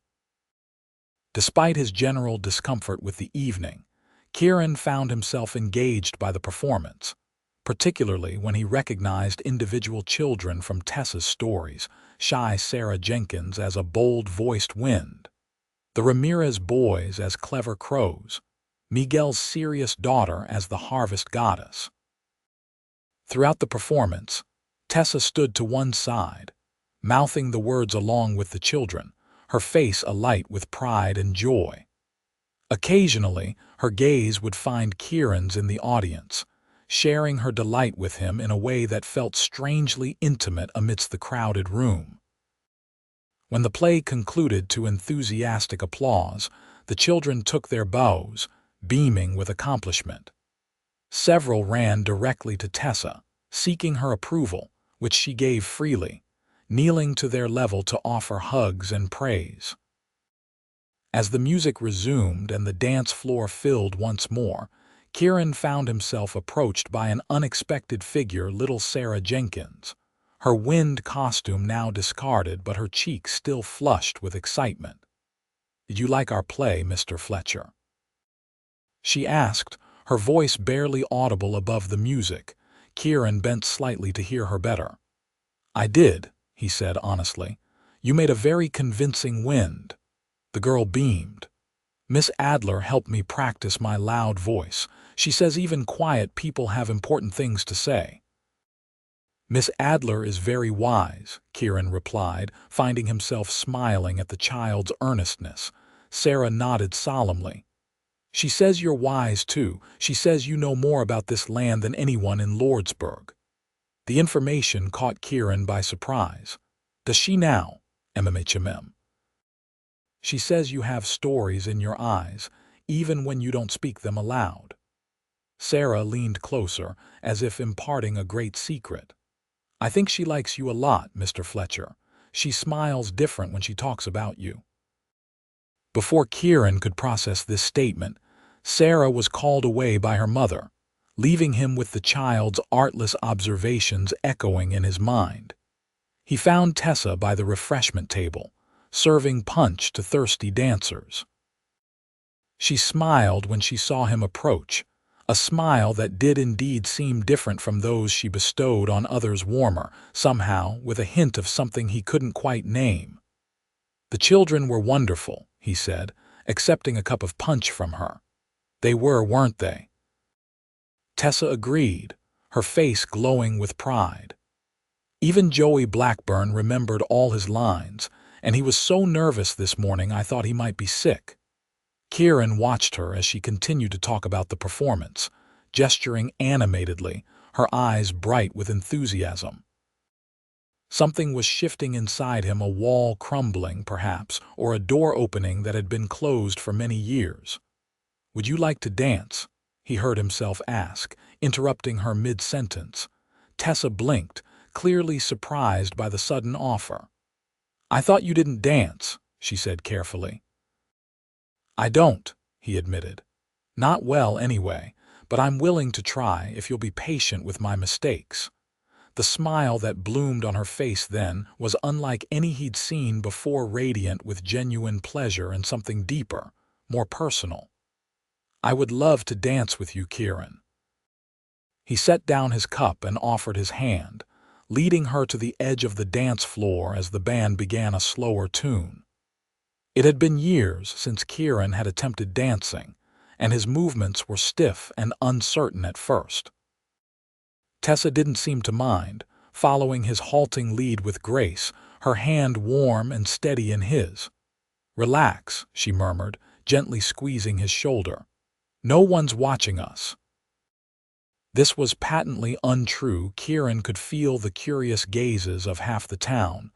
Despite his general discomfort with the evening, Kieran found himself engaged by the performance, particularly when he recognized individual children from Tessa's stories, shy Sarah Jenkins as a bold-voiced wind, the Ramirez boys as clever crows, Miguel's serious daughter as the harvest goddess. Throughout the performance, Tessa stood to one side, mouthing the words along with the children, her face alight with pride and joy. Occasionally, her gaze would find Kieran's in the audience, sharing her delight with him in a way that felt strangely intimate amidst the crowded room. When the play concluded to enthusiastic applause, the children took their bows, beaming with accomplishment. Several ran directly to Tessa, seeking her approval, which she gave freely, kneeling to their level to offer hugs and praise. As the music resumed and the dance floor filled once more, Kieran found himself approached by an unexpected figure, little Sarah Jenkins, her wind costume now discarded but her cheeks still flushed with excitement. "Did you like our play, Mr. Fletcher?" she asked, her voice barely audible above the music. Kieran bent slightly to hear her better. "I did," he said honestly. "You made a very convincing wind." The girl beamed. "Miss Adler helped me practice my loud voice. She says even quiet people have important things to say." "Miss Adler is very wise," Kieran replied, finding himself smiling at the child's earnestness. Sarah nodded solemnly. "She says you're wise too. She says you know more about this land than anyone in Lordsburg." The information caught Kieran by surprise. "Does she now, MMHMM? She says you have stories in your eyes, even when you don't speak them aloud." Sarah leaned closer, as if imparting a great secret. "I think she likes you a lot, Mr. Fletcher. She smiles different when she talks about you." Before Kieran could process this statement, Sarah was called away by her mother, leaving him with the child's artless observations echoing in his mind. He found Tessa by the refreshment table, serving punch to thirsty dancers. She smiled when she saw him approach, a smile that did indeed seem different from those she bestowed on others, warmer, somehow with a hint of something he couldn't quite name. "The children were wonderful," he said, accepting a cup of punch from her. "They were, weren't they?" Tessa agreed, her face glowing with pride. Even Joey Blackburn remembered all his lines, and he was so nervous this morning I thought he might be sick. Kieran watched her as she continued to talk about the performance, gesturing animatedly, her eyes bright with enthusiasm. Something was shifting inside him, a wall crumbling, perhaps, or a door opening that had been closed for many years. "Would you like to dance?" he heard himself ask, interrupting her mid-sentence. Tessa blinked, clearly surprised by the sudden offer. "I thought you didn't dance," she said carefully. "I don't," he admitted. "Not well, anyway, but I'm willing to try if you'll be patient with my mistakes." The smile that bloomed on her face then was unlike any he'd seen before, radiant with genuine pleasure and something deeper, more personal. "I would love to dance with you, Kieran." He set down his cup and offered his hand, leading her to the edge of the dance floor as the band began a slower tune. It had been years since Kieran had attempted dancing, and his movements were stiff and uncertain at first. Tessa didn't seem to mind, following his halting lead with grace, her hand warm and steady in his. "Relax," she murmured, gently squeezing his shoulder. "No one's watching us." This was patently untrue. Kieran could feel the curious gazes of half the town,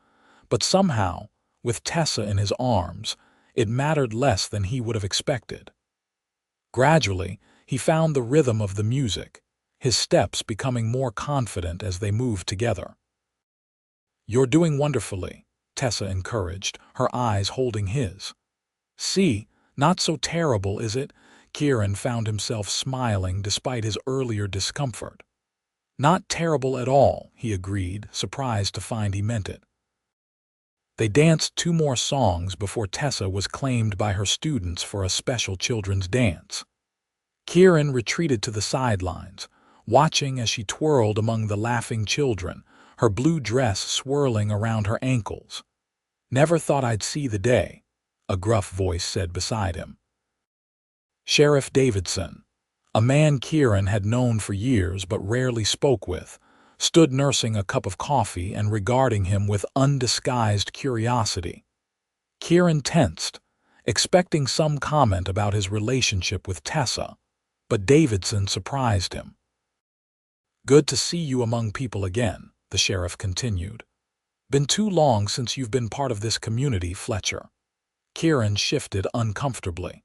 but somehow, with Tessa in his arms, it mattered less than he would have expected. Gradually, he found the rhythm of the music, his steps becoming more confident as they moved together. "You're doing wonderfully," Tessa encouraged, her eyes holding his. "See, not so terrible, is it?" Kieran found himself smiling despite his earlier discomfort. "Not terrible at all," he agreed, surprised to find he meant it. They danced 2 more songs before Tessa was claimed by her students for a special children's dance. Kieran retreated to the sidelines, watching as she twirled among the laughing children, her blue dress swirling around her ankles. "Never thought I'd see the day," a gruff voice said beside him. Sheriff Davidson, a man Kieran had known for years but rarely spoke with, stood nursing a cup of coffee and regarding him with undisguised curiosity. Kieran tensed, expecting some comment about his relationship with Tessa, but Davidson surprised him. "Good to see you among people again," the sheriff continued. "Been too long since you've been part of this community, Fletcher." Kieran shifted uncomfortably.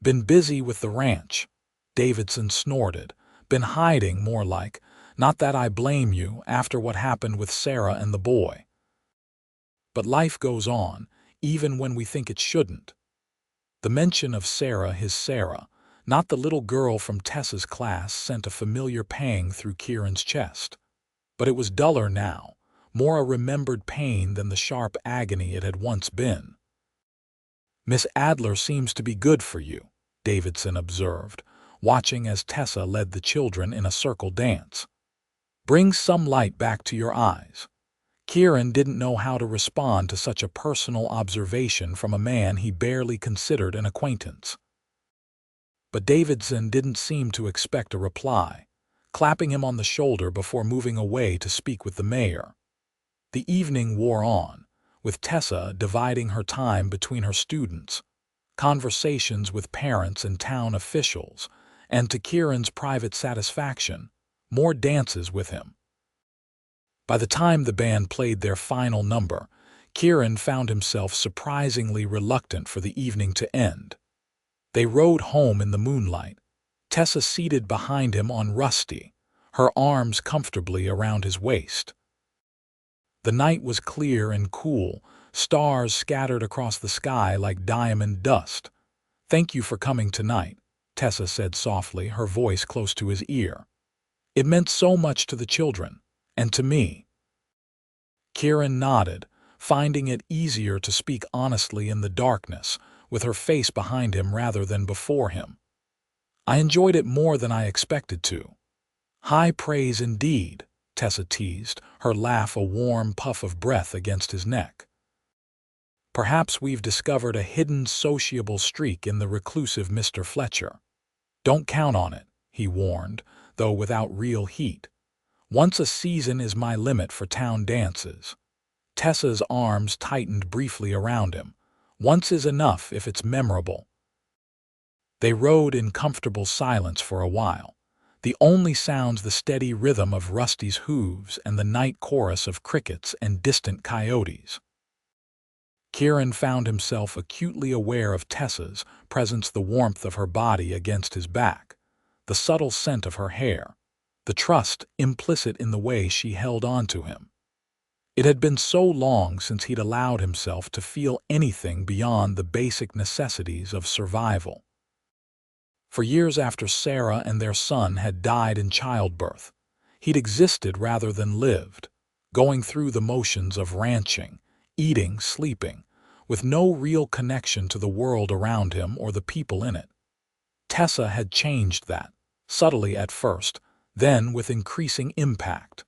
"Been busy with the ranch," Davidson snorted. "Been hiding, more like. Not that I blame you after what happened with Sarah and the boy. But life goes on, even when we think it shouldn't." The mention of Sarah, his Sarah, not the little girl from Tessa's class, sent a familiar pang through Kieran's chest. But it was duller now, more a remembered pain than the sharp agony it had once been. "Miss Adler seems to be good for you," Davidson observed, watching as Tessa led the children in a circle dance. "Brings some light back to your eyes." Kieran didn't know how to respond to such a personal observation from a man he barely considered an acquaintance. But Davidson didn't seem to expect a reply, clapping him on the shoulder before moving away to speak with the mayor. The evening wore on, with Tessa dividing her time between her students, conversations with parents and town officials, and to Kieran's private satisfaction, more dances with him. By the time the band played their final number, Kieran found himself surprisingly reluctant for the evening to end. They rode home in the moonlight, Tessa seated behind him on Rusty, her arms comfortably around his waist. The night was clear and cool, stars scattered across the sky like diamond dust. "Thank you for coming tonight," Tessa said softly, her voice close to his ear. "It meant so much to the children, and to me." Kieran nodded, finding it easier to speak honestly in the darkness, with her face behind him rather than before him. "I enjoyed it more than I expected to." "High praise indeed," Tessa teased, her laugh a warm puff of breath against his neck. "Perhaps we've discovered a hidden sociable streak in the reclusive Mr. Fletcher." "Don't count on it," he warned, though without real heat. "Once a season is my limit for town dances." Tessa's arms tightened briefly around him. "Once is enough if it's memorable." They rode in comfortable silence for a while, the only sounds the steady rhythm of Rusty's hooves and the night chorus of crickets and distant coyotes. Kieran found himself acutely aware of Tessa's presence, the warmth of her body against his back, the subtle scent of her hair, the trust implicit in the way she held on to him. It had been so long since he'd allowed himself to feel anything beyond the basic necessities of survival. For years after Sarah and their son had died in childbirth, he'd existed rather than lived, going through the motions of ranching, eating, sleeping, with no real connection to the world around him or the people in it. Tessa had changed that, subtly at first, then with increasing impact.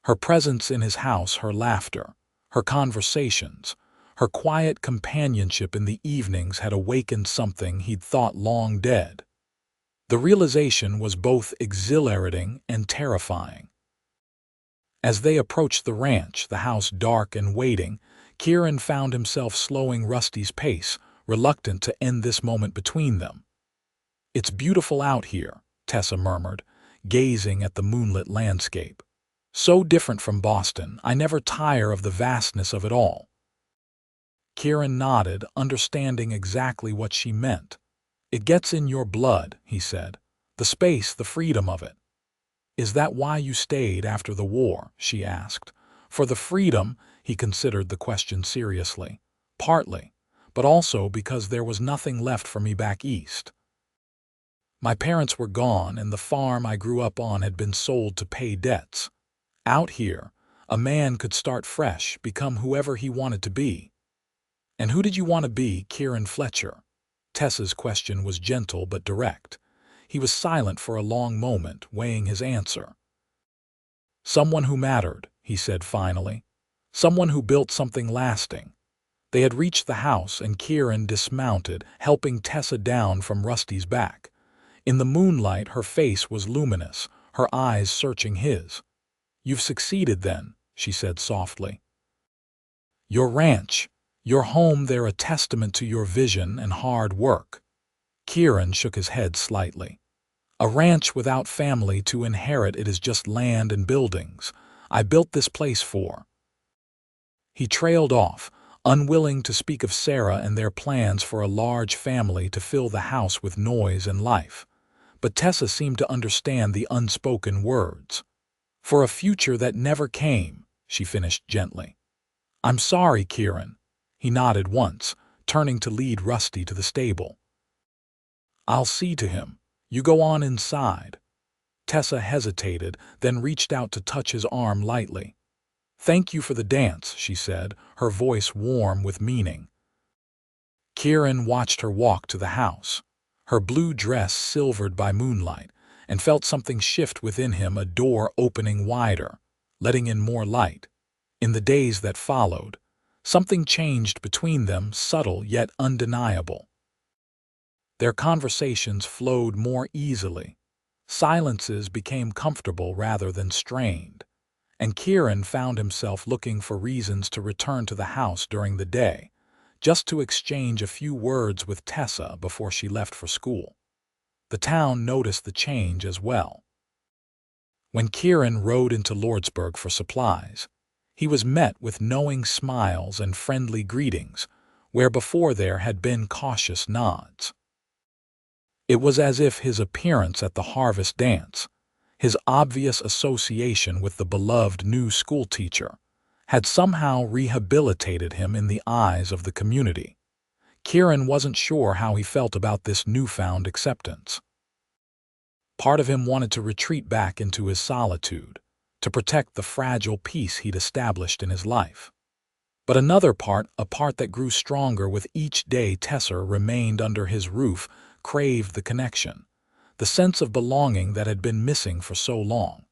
Her presence in his house, her laughter, her conversations, her quiet companionship in the evenings had awakened something he'd thought long dead. The realization was both exhilarating and terrifying. As they approached the ranch, the house dark and waiting, Kieran found himself slowing Rusty's pace, reluctant to end this moment between them. "It's beautiful out here," Tessa murmured, gazing at the moonlit landscape. "So different from Boston, I never tire of the vastness of it all." Kieran nodded, understanding exactly what she meant. "It gets in your blood," he said. "The space, the freedom of it." "Is that why you stayed after the war?" she asked. "For the freedom," he considered the question seriously. "Partly, but also because there was nothing left for me back east. My parents were gone, and the farm I grew up on had been sold to pay debts. Out here, a man could start fresh, become whoever he wanted to be." "And who did you want to be, Kieran Fletcher?" Tessa's question was gentle but direct. He was silent for a long moment, weighing his answer. "Someone who mattered," he said finally. "Someone who built something lasting." They had reached the house, and Kieran dismounted, helping Tessa down from Rusty's back. In the moonlight, her face was luminous, her eyes searching his. "You've succeeded then," she said softly. "Your ranch, your home, they're a testament to your vision and hard work." Kieran shook his head slightly. "A ranch without family to inherit it is just land and buildings. I built this place for—" He trailed off, unwilling to speak of Sarah and their plans for a large family to fill the house with noise and life. But Tessa seemed to understand the unspoken words. "For a future that never came," she finished gently. "I'm sorry, Kieran." He nodded once, turning to lead Rusty to the stable. "I'll see to him. You go on inside." Tessa hesitated, then reached out to touch his arm lightly. "Thank you for the dance," she said, her voice warm with meaning. Kieran watched her walk to the house, her blue dress silvered by moonlight, and felt something shift within him, a door opening wider, letting in more light. In the days that followed, something changed between them, subtle yet undeniable. Their conversations flowed more easily. Silences became comfortable rather than strained, and Kieran found himself looking for reasons to return to the house during the day, just to exchange a few words with Tessa before she left for school. The town noticed the change as well. When Kieran rode into Lordsburg for supplies, he was met with knowing smiles and friendly greetings, where before there had been cautious nods. It was as if his appearance at the harvest dance, his obvious association with the beloved new schoolteacher, had somehow rehabilitated him in the eyes of the community. Kieran wasn't sure how he felt about this newfound acceptance. Part of him wanted to retreat back into his solitude, to protect the fragile peace he'd established in his life. But another part, a part that grew stronger with each day Tessa remained under his roof, craved the connection, the sense of belonging that had been missing for so long.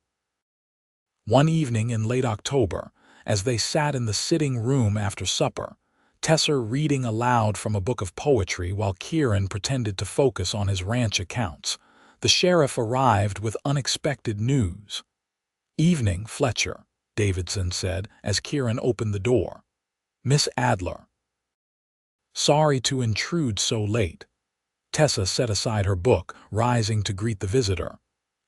One evening in late October, as they sat in the sitting room after supper, Tessa reading aloud from a book of poetry while Kieran pretended to focus on his ranch accounts, the sheriff arrived with unexpected news. "Evening, Fletcher," Davidson said as Kieran opened the door. "Miss Adler." "Sorry to intrude so late." Tessa set aside her book, rising to greet the visitor.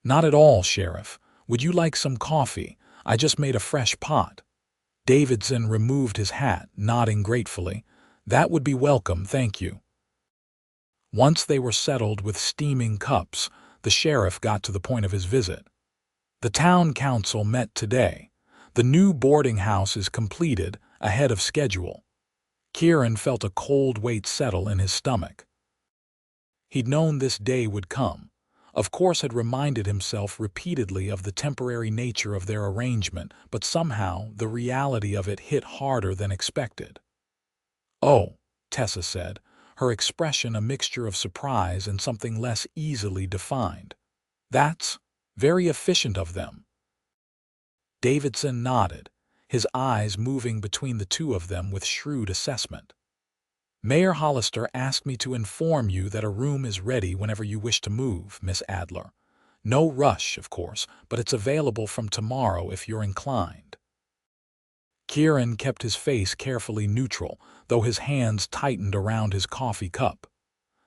"Not at all, Sheriff. Would you like some coffee? I just made a fresh pot." Davidson removed his hat, nodding gratefully. "That would be welcome, thank you." Once they were settled with steaming cups, the sheriff got to the point of his visit. "The town council met today. The new boarding house is completed, ahead of schedule." Kieran felt a cold weight settle in his stomach. He'd known this day would come, of course had reminded himself repeatedly of the temporary nature of their arrangement, but somehow the reality of it hit harder than expected. "Oh," Tessa said, her expression a mixture of surprise and something less easily defined. "That's very efficient of them." Davidson nodded, his eyes moving between the two of them with shrewd assessment. "Mayor Hollister asked me to inform you that a room is ready whenever you wish to move, Miss Adler. No rush, of course, but it's available from tomorrow if you're inclined." Kieran kept his face carefully neutral, though his hands tightened around his coffee cup.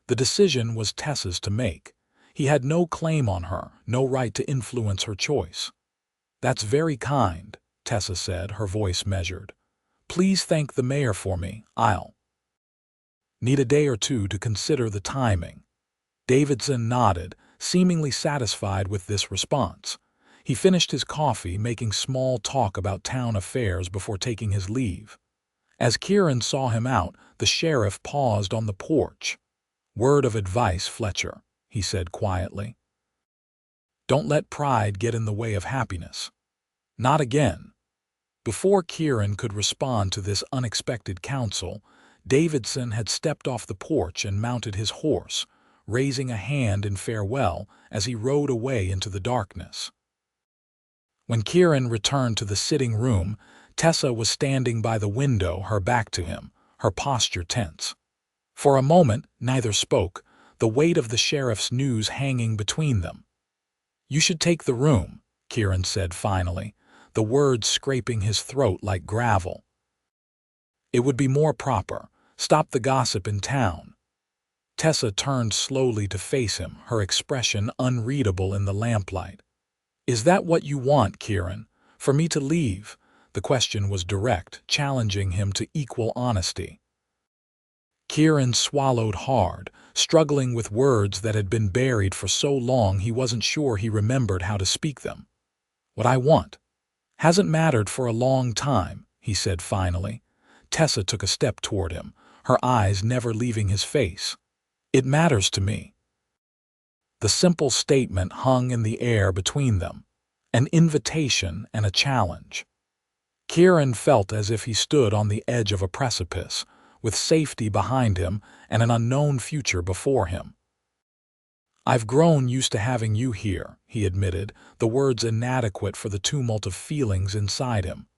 The decision was Tessa's to make. He had no claim on her, no right to influence her choice. "That's very kind," Tessa said, her voice measured. "Please thank the mayor for me. I'll need a day or two to consider the timing." Davidson nodded, seemingly satisfied with this response. He finished his coffee, making small talk about town affairs before taking his leave. As Kieran saw him out, the sheriff paused on the porch. "Word of advice, Fletcher," he said quietly. "Don't let pride get in the way of happiness. Not again." Before Kieran could respond to this unexpected counsel, Davidson had stepped off the porch and mounted his horse, raising a hand in farewell as he rode away into the darkness. When Kieran returned to the sitting room, Tessa was standing by the window, her back to him, her posture tense. For a moment, neither spoke, the weight of the sheriff's news hanging between them. "You should take the room," Kieran said finally, the words scraping his throat like gravel. "It would be more proper. Stop the gossip in town." Tessa turned slowly to face him, her expression unreadable in the lamplight. "Is that what you want, Kieran? For me to leave?" The question was direct, challenging him to equal honesty. Kieran swallowed hard, struggling with words that had been buried for so long he wasn't sure he remembered how to speak them. "What I want hasn't mattered for a long time," he said finally. Tessa took a step toward him, her eyes never leaving his face. "It matters to me." The simple statement hung in the air between them, an invitation and a challenge. Kieran felt as if he stood on the edge of a precipice, with safety behind him and an unknown future before him. "I've grown used to having you here," he admitted, the words inadequate for the tumult of feelings inside him.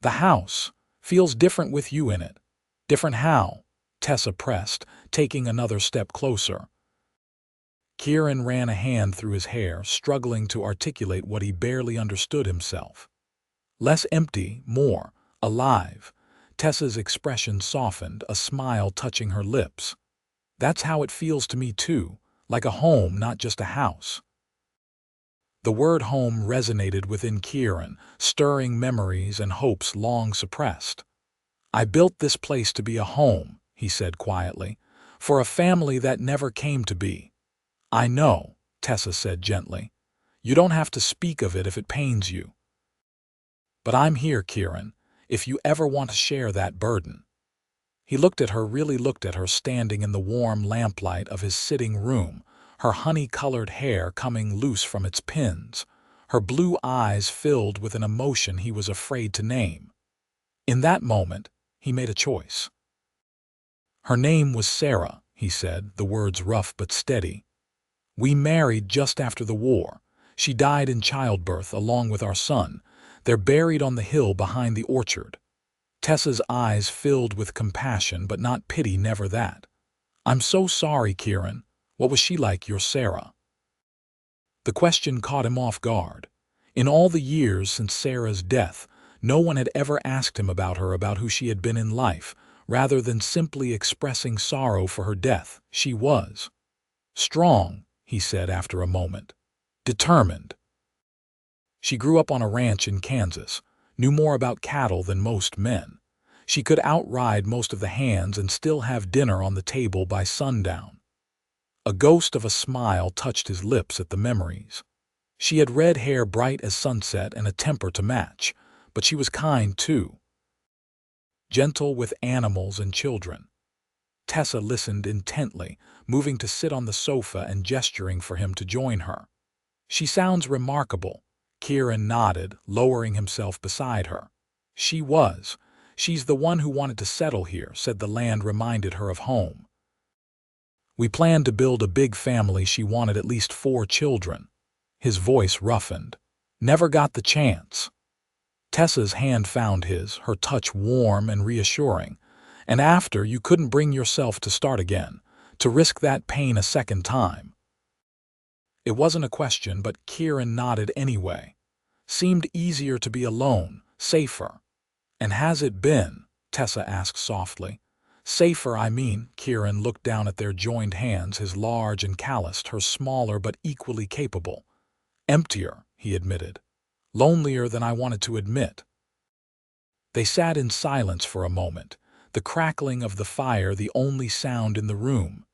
"The house feels different with you in it." "Different how?" Tessa pressed, taking another step closer. Kieran ran a hand through his hair, struggling to articulate what he barely understood himself. "Less empty, more alive." Tessa's expression softened, a smile touching her lips. "That's how it feels to me too, like a home, not just a house." The word home resonated within Kieran, stirring memories and hopes long suppressed. "I built this place to be a home," he said quietly, "for a family that never came to be." "I know," Tessa said gently. "You don't have to speak of it if it pains you. But I'm here, Kieran, if you ever want to share that burden." He looked at her, really looked at her, standing in the warm lamplight of his sitting room, her honey-colored hair coming loose from its pins, her blue eyes filled with an emotion he was afraid to name. In that moment, he made a choice. "Her name was Sarah," he said, the words rough but steady. "We married just after the war. She died in childbirth along with our son. They're buried on the hill behind the orchard." Tessa's eyes filled with compassion, but not pity, never that. "I'm so sorry, Kieran. What was she like, your Sarah?" The question caught him off guard. In all the years since Sarah's death, no one had ever asked him about her, about who she had been in life. Rather than simply expressing sorrow for her death, she was strong, he said after a moment. Determined. She grew up on a ranch in Kansas, knew more about cattle than most men. She could outride most of the hands and still have dinner on the table by sundown. A ghost of a smile touched his lips at the memories. She had red hair bright as sunset and a temper to match, but she was kind too. Gentle with animals and children. Tessa listened intently, moving to sit on the sofa and gesturing for him to join her. "She sounds remarkable." Kieran nodded, lowering himself beside her. "She was. She's the one who wanted to settle here," said the land reminded her of home. "We planned to build a big family. She wanted at least 4 children. His voice roughened. "Never got the chance." Tessa's hand found his, her touch warm and reassuring. "And after, you couldn't bring yourself to start again, to risk that pain a second time." It wasn't a question, but Kieran nodded anyway. Seemed easier to be alone, safer. "And has it been?" Tessa asked softly. "Safer, I mean." Kieran looked down at their joined hands, his large and calloused, her smaller but equally capable. "Emptier," he admitted. "Lonelier than I wanted to admit." They sat in silence for a moment, the crackling of the fire the only sound in the room.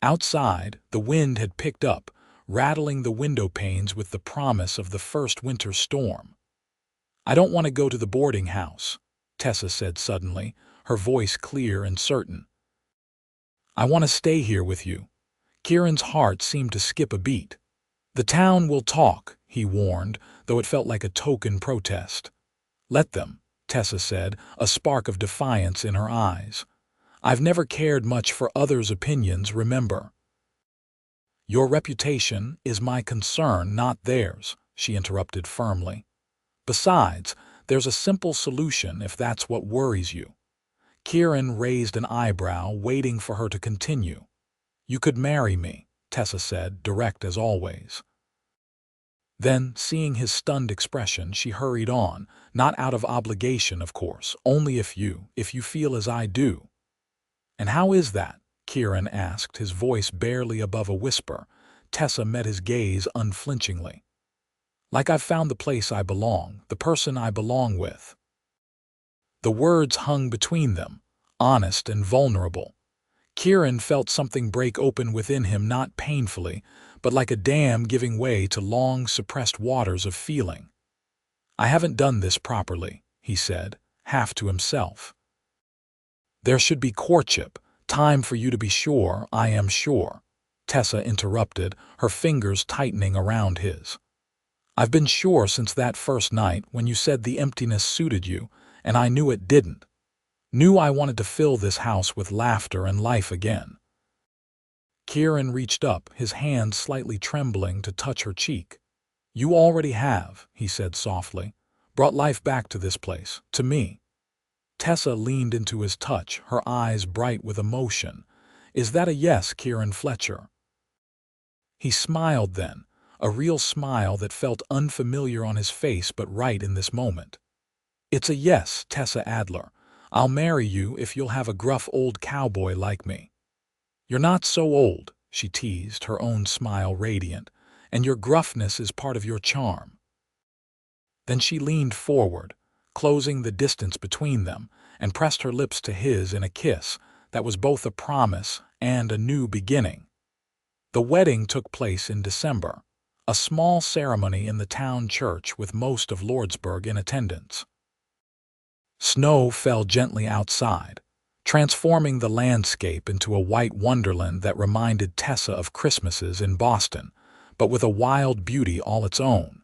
Outside, the wind had picked up, rattling the window panes with the promise of the first winter storm. "I don't want to go to the boarding house," Tessa said suddenly, her voice clear and certain. "I want to stay here with you." Kieran's heart seemed to skip a beat. "The town will talk," he warned, though it felt like a token protest. "Let them," Tessa said, a spark of defiance in her eyes. "I've never cared much for others' opinions, remember." "Your reputation is my concern, not theirs," she interrupted firmly. "Besides, there's a simple solution if that's what worries you." Kieran raised an eyebrow, waiting for her to continue. "You could marry me," Tessa said, direct as always. Then, seeing his stunned expression, she hurried on, "Not out of obligation, of course, only if you feel as I do." "And how is that?" Kieran asked, his voice barely above a whisper. Tessa met his gaze unflinchingly. "Like I've found the place I belong, the person I belong with." The words hung between them, honest and vulnerable. Kieran felt something break open within him, not painfully, but like a dam giving way to long-suppressed waters of feeling. "I haven't done this properly," he said, half to himself. "There should be courtship, time for you to be sure I am sure," Tessa interrupted, her fingers tightening around his. "I've been sure since that first night when you said the emptiness suited you, and I knew it didn't. Knew I wanted to fill this house with laughter and life again." Kieran reached up, his hand slightly trembling, to touch her cheek. "You already have," he said softly, "brought life back to this place, to me." Tessa leaned into his touch, her eyes bright with emotion. "Is that a yes, Kieran Fletcher?" He smiled then, a real smile that felt unfamiliar on his face but right in this moment. "It's a yes, Tessa Adler. I'll marry you if you'll have a gruff old cowboy like me." "You're not so old," she teased, her own smile radiant, "and your gruffness is part of your charm." Then she leaned forward, closing the distance between them, and pressed her lips to his in a kiss that was both a promise and a new beginning. The wedding took place in December, a small ceremony in the town church with most of Lordsburg in attendance. Snow fell gently outside, transforming the landscape into a white wonderland that reminded Tessa of Christmases in Boston, but with a wild beauty all its own.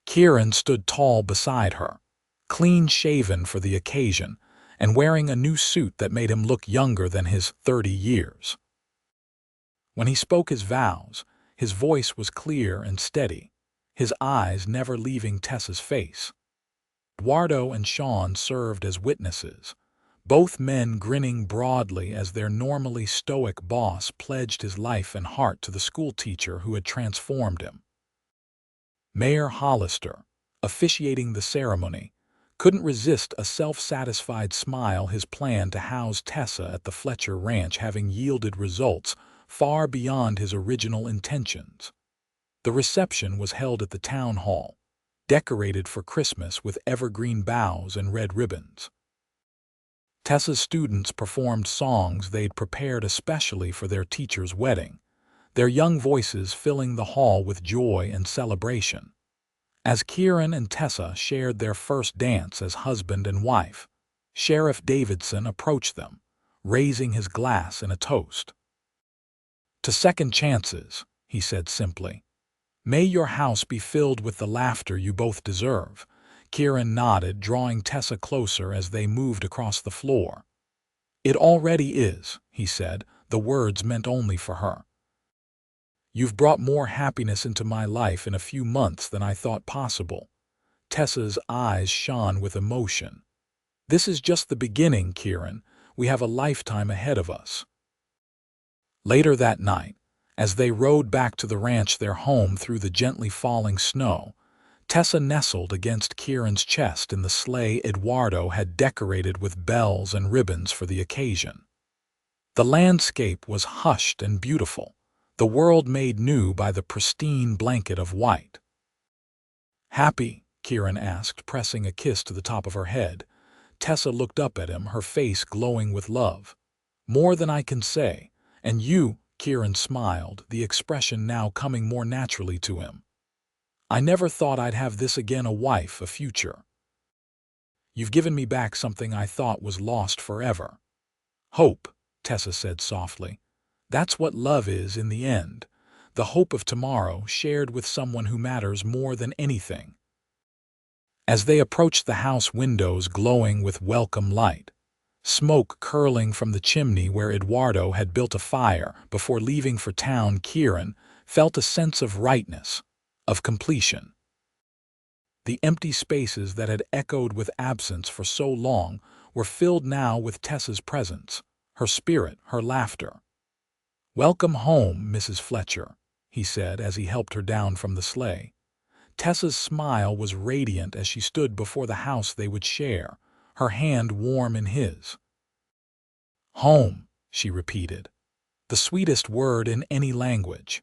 Kieran stood tall beside her, clean-shaven for the occasion, and wearing a new suit that made him look younger than his 30 years. When he spoke his vows, his voice was clear and steady, his eyes never leaving Tessa's face. Eduardo and Sean served as witnesses, both men grinning broadly as their normally stoic boss pledged his life and heart to the schoolteacher who had transformed him. Mayor Hollister, officiating the ceremony, couldn't resist a self-satisfied smile, his plan to house Tessa at the Fletcher Ranch having yielded results far beyond his original intentions. The reception was held at the town hall, decorated for Christmas with evergreen boughs and red ribbons. Tessa's students performed songs they'd prepared especially for their teacher's wedding, their young voices filling the hall with joy and celebration. As Kieran and Tessa shared their first dance as husband and wife, Sheriff Davidson approached them, raising his glass in a toast. "To second chances," he said simply. "May your house be filled with the laughter you both deserve." Kieran nodded, drawing Tessa closer as they moved across the floor. "It already is," he said, the words meant only for her. "You've brought more happiness into my life in a few months than I thought possible." Tessa's eyes shone with emotion. "This is just the beginning, Kieran. We have a lifetime ahead of us." Later that night, as they rode back to the ranch, their home through the gently falling snow, Tessa nestled against Kieran's chest in the sleigh Eduardo had decorated with bells and ribbons for the occasion. The landscape was hushed and beautiful, the world made new by the pristine blanket of white. "Happy?" Kieran asked, pressing a kiss to the top of her head. Tessa looked up at him, her face glowing with love. "More than I can say. And you?" Kieran smiled, the expression now coming more naturally to him. "I never thought I'd have this again, a wife, a future. You've given me back something I thought was lost forever." "Hope," Tessa said softly. "That's what love is in the end. The hope of tomorrow shared with someone who matters more than anything." As they approached the house windows glowing with welcome light, smoke curling from the chimney where Eduardo had built a fire before leaving for town, Kieran felt a sense of rightness, of completion. The empty spaces that had echoed with absence for so long were filled now with Tessa's presence, her spirit, her laughter. "Welcome home, Mrs. Fletcher," he said as he helped her down from the sleigh. Tessa's smile was radiant as she stood before the house they would share, her hand warm in his. "Home," she repeated, the sweetest word in any language.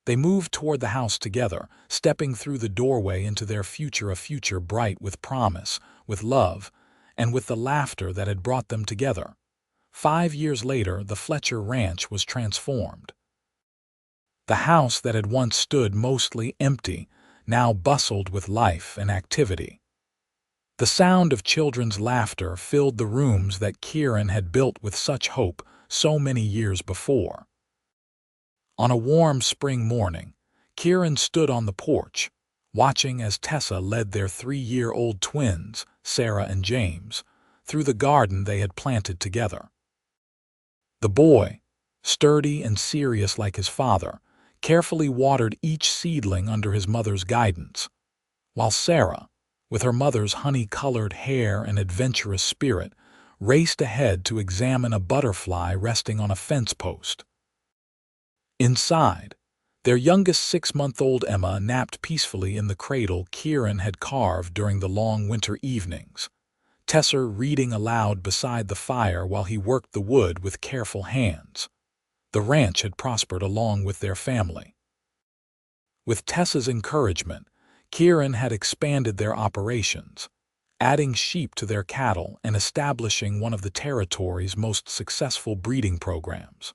They moved toward the house together, stepping through the doorway into their future, a future bright with promise, with love, and with the laughter that had brought them together. 5 years later, the Fletcher ranch was transformed. The house that had once stood mostly empty now bustled with life and activity. The sound of children's laughter filled the rooms that Kieran had built with such hope so many years before. On a warm spring morning, Kieran stood on the porch, watching as Tessa led their 3-year-old twins, Sarah and James, through the garden they had planted together. The boy, sturdy and serious like his father, carefully watered each seedling under his mother's guidance, while Sarah, with her mother's honey-colored hair and adventurous spirit, raced ahead to examine a butterfly resting on a fence post. Inside, their youngest 6-month-old Emma napped peacefully in the cradle Kieran had carved during the long winter evenings, Tessa reading aloud beside the fire while he worked the wood with careful hands. The ranch had prospered along with their family. With Tessa's encouragement, Kieran had expanded their operations, adding sheep to their cattle and establishing one of the territory's most successful breeding programs.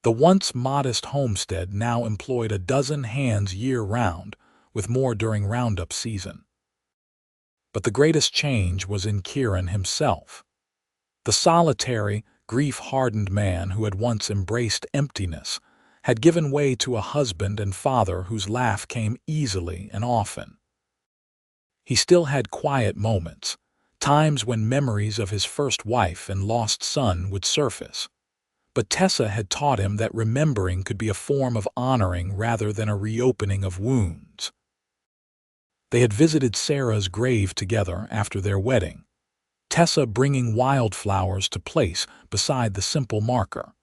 The once modest homestead now employed a dozen hands year-round, with more during roundup season. But the greatest change was in Kieran himself. The solitary, grief-hardened man who had once embraced emptiness had given way to a husband and father whose laugh came easily and often. He still had quiet moments, times when memories of his first wife and lost son would surface. But Tessa had taught him that remembering could be a form of honoring rather than a reopening of wounds. They had visited Sarah's grave together after their wedding, Tessa bringing wildflowers to place beside the simple marker.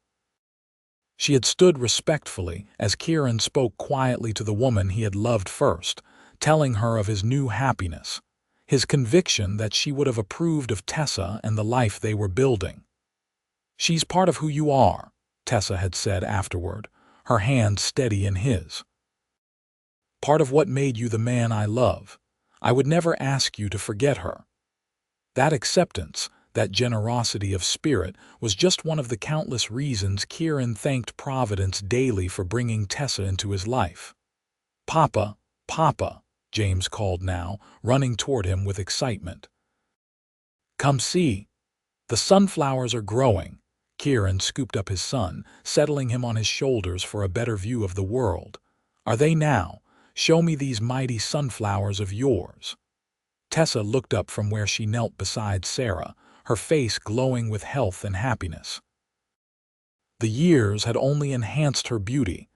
She had stood respectfully as Kieran spoke quietly to the woman he had loved first, telling her of his new happiness, his conviction that she would have approved of Tessa and the life they were building. "She's part of who you are," Tessa had said afterward, her hand steady in his. "Part of what made you the man I love. I would never ask you to forget her." That acceptance, that generosity of spirit, was just one of the countless reasons Kieran thanked Providence daily for bringing Tessa into his life. "Papa, Papa," James called now, running toward him with excitement. "Come see. The sunflowers are growing." Kieran scooped up his son, settling him on his shoulders for a better view of the world. "Are they now? Show me these mighty sunflowers of yours." Tessa looked up from where she knelt beside Sarah, her face glowing with health and happiness. The years had only enhanced her beauty,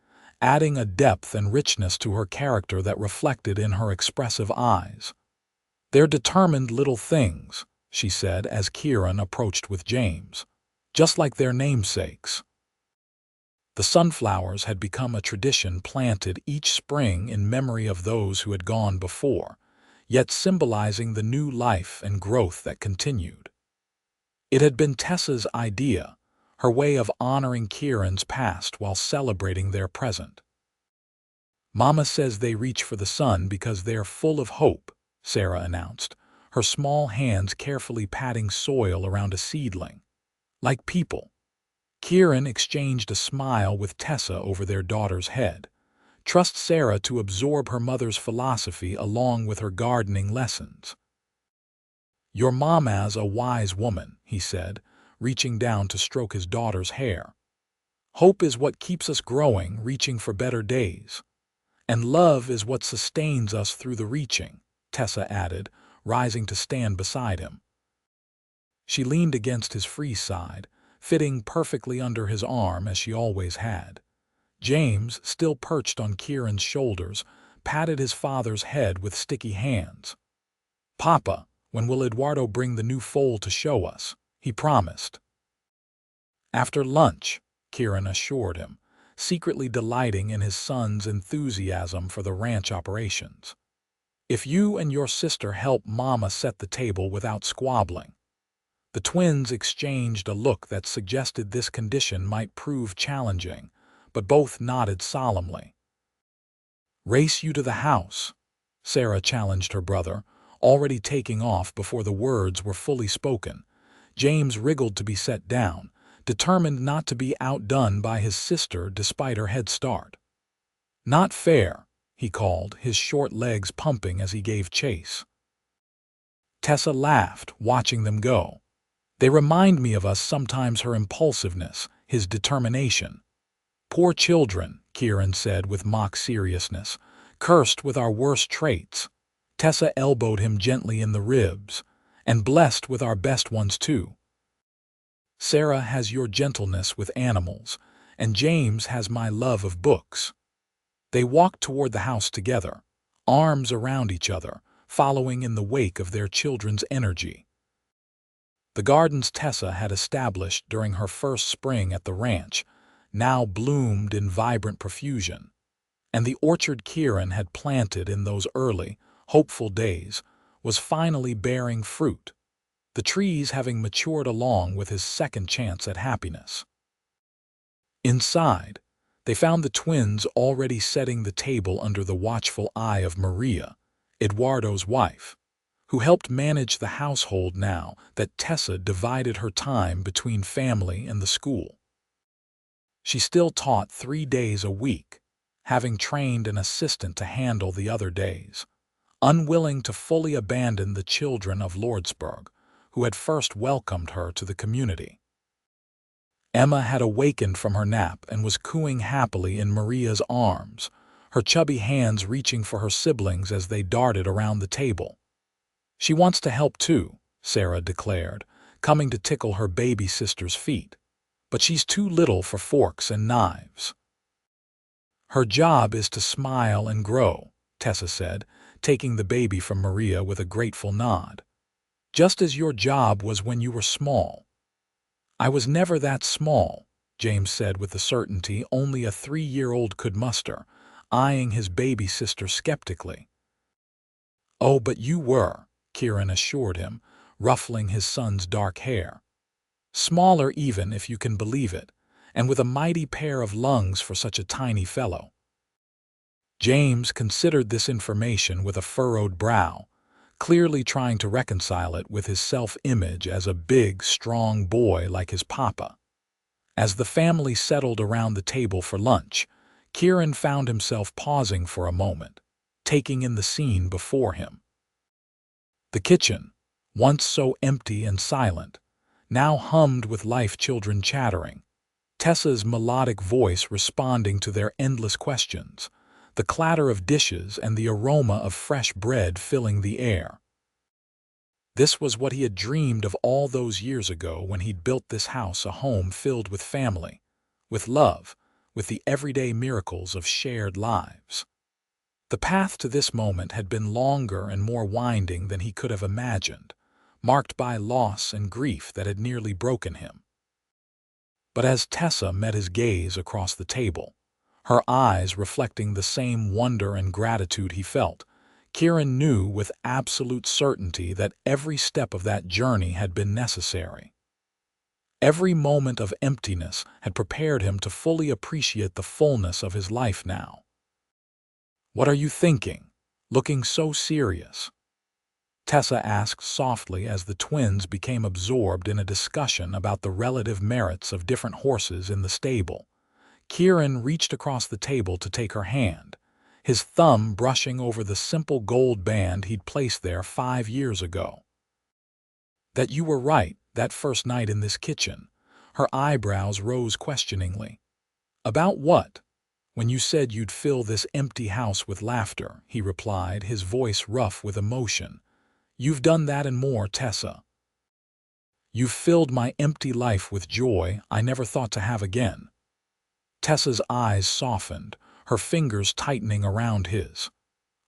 adding a depth and richness to her character that reflected in her expressive eyes. "They're determined little things," she said as Kieran approached with James, "just like their namesakes." The sunflowers had become a tradition planted each spring in memory of those who had gone before, yet symbolizing the new life and growth that continued. It had been Tessa's idea, her way of honoring Kieran's past while celebrating their present. "Mama says they reach for the sun because they're full of hope," Sarah announced, her small hands carefully patting soil around a seedling. "Like people." Kieran exchanged a smile with Tessa over their daughter's head. Trust Sarah to absorb her mother's philosophy along with her gardening lessons. "Your mama's a wise woman," he said, reaching down to stroke his daughter's hair. "Hope is what keeps us growing, reaching for better days. And love is what sustains us through the reaching," Tessa added, rising to stand beside him. She leaned against his free side, fitting perfectly under his arm as she always had. James, still perched on Kieran's shoulders, patted his father's head with sticky hands. "Papa, when will Eduardo bring the new foal to show us?" he promised. "After lunch," Kieran assured him, secretly delighting in his son's enthusiasm for the ranch operations. "If you and your sister help Mama set the table without squabbling." The twins exchanged a look that suggested this condition might prove challenging, but both nodded solemnly. "Race you to the house," Sarah challenged her brother, already taking off before the words were fully spoken. James wriggled to be set down, determined not to be outdone by his sister despite her head start. "Not fair," he called, his short legs pumping as he gave chase. Tessa laughed, watching them go. "They remind me of us sometimes, her impulsiveness, his determination." "Poor children," Kieran said with mock seriousness, "cursed with our worst traits." Tessa elbowed him gently in the ribs. "And blessed with our best ones too. Sarah has your gentleness with animals, and James has my love of books." They walked toward the house together, arms around each other, following in the wake of their children's energy. The gardens Tessa had established during her first spring at the ranch now bloomed in vibrant profusion, and the orchard Kieran had planted in those early, hopeful days was finally bearing fruit, the trees having matured along with his second chance at happiness. Inside, they found the twins already setting the table under the watchful eye of Maria, Eduardo's wife, who helped manage the household now that Tessa divided her time between family and the school. She still taught 3 days a week, having trained an assistant to handle the other days, unwilling to fully abandon the children of Lordsburg, who had first welcomed her to the community. Emma had awakened from her nap and was cooing happily in Maria's arms, her chubby hands reaching for her siblings as they darted around the table. "She wants to help too," Sarah declared, coming to tickle her baby sister's feet. "But she's too little for forks and knives." "Her job is to smile and grow," Tessa said, taking the baby from Maria with a grateful nod. "Just as your job was when you were small." "I was never that small," James said with the certainty only a 3-year-old could muster, eyeing his baby sister skeptically. "Oh, but you were," Kieran assured him, ruffling his son's dark hair. "Smaller even, if you can believe it, and with a mighty pair of lungs for such a tiny fellow." James considered this information with a furrowed brow, clearly trying to reconcile it with his self-image as a big, strong boy like his papa. As the family settled around the table for lunch, Kieran found himself pausing for a moment, taking in the scene before him. The kitchen, once so empty and silent, now hummed with life, children chattering, Tessa's melodic voice responding to their endless questions, the clatter of dishes and the aroma of fresh bread filling the air. This was what he had dreamed of all those years ago when he'd built this house, a home filled with family, with love, with the everyday miracles of shared lives. The path to this moment had been longer and more winding than he could have imagined, marked by loss and grief that had nearly broken him. But as Tessa met his gaze across the table, her eyes reflecting the same wonder and gratitude he felt, Kieran knew with absolute certainty that every step of that journey had been necessary. Every moment of emptiness had prepared him to fully appreciate the fullness of his life now. "What are you thinking, looking so serious?" Tessa asked softly as the twins became absorbed in a discussion about the relative merits of different horses in the stable. Kieran reached across the table to take her hand, his thumb brushing over the simple gold band he'd placed there 5 years ago. "That you were right that first night in this kitchen." Her eyebrows rose questioningly. "About what?" "When you said you'd fill this empty house with laughter," he replied, his voice rough with emotion. "You've done that and more, Tessa. You've filled my empty life with joy I never thought to have again." Tessa's eyes softened, her fingers tightening around his.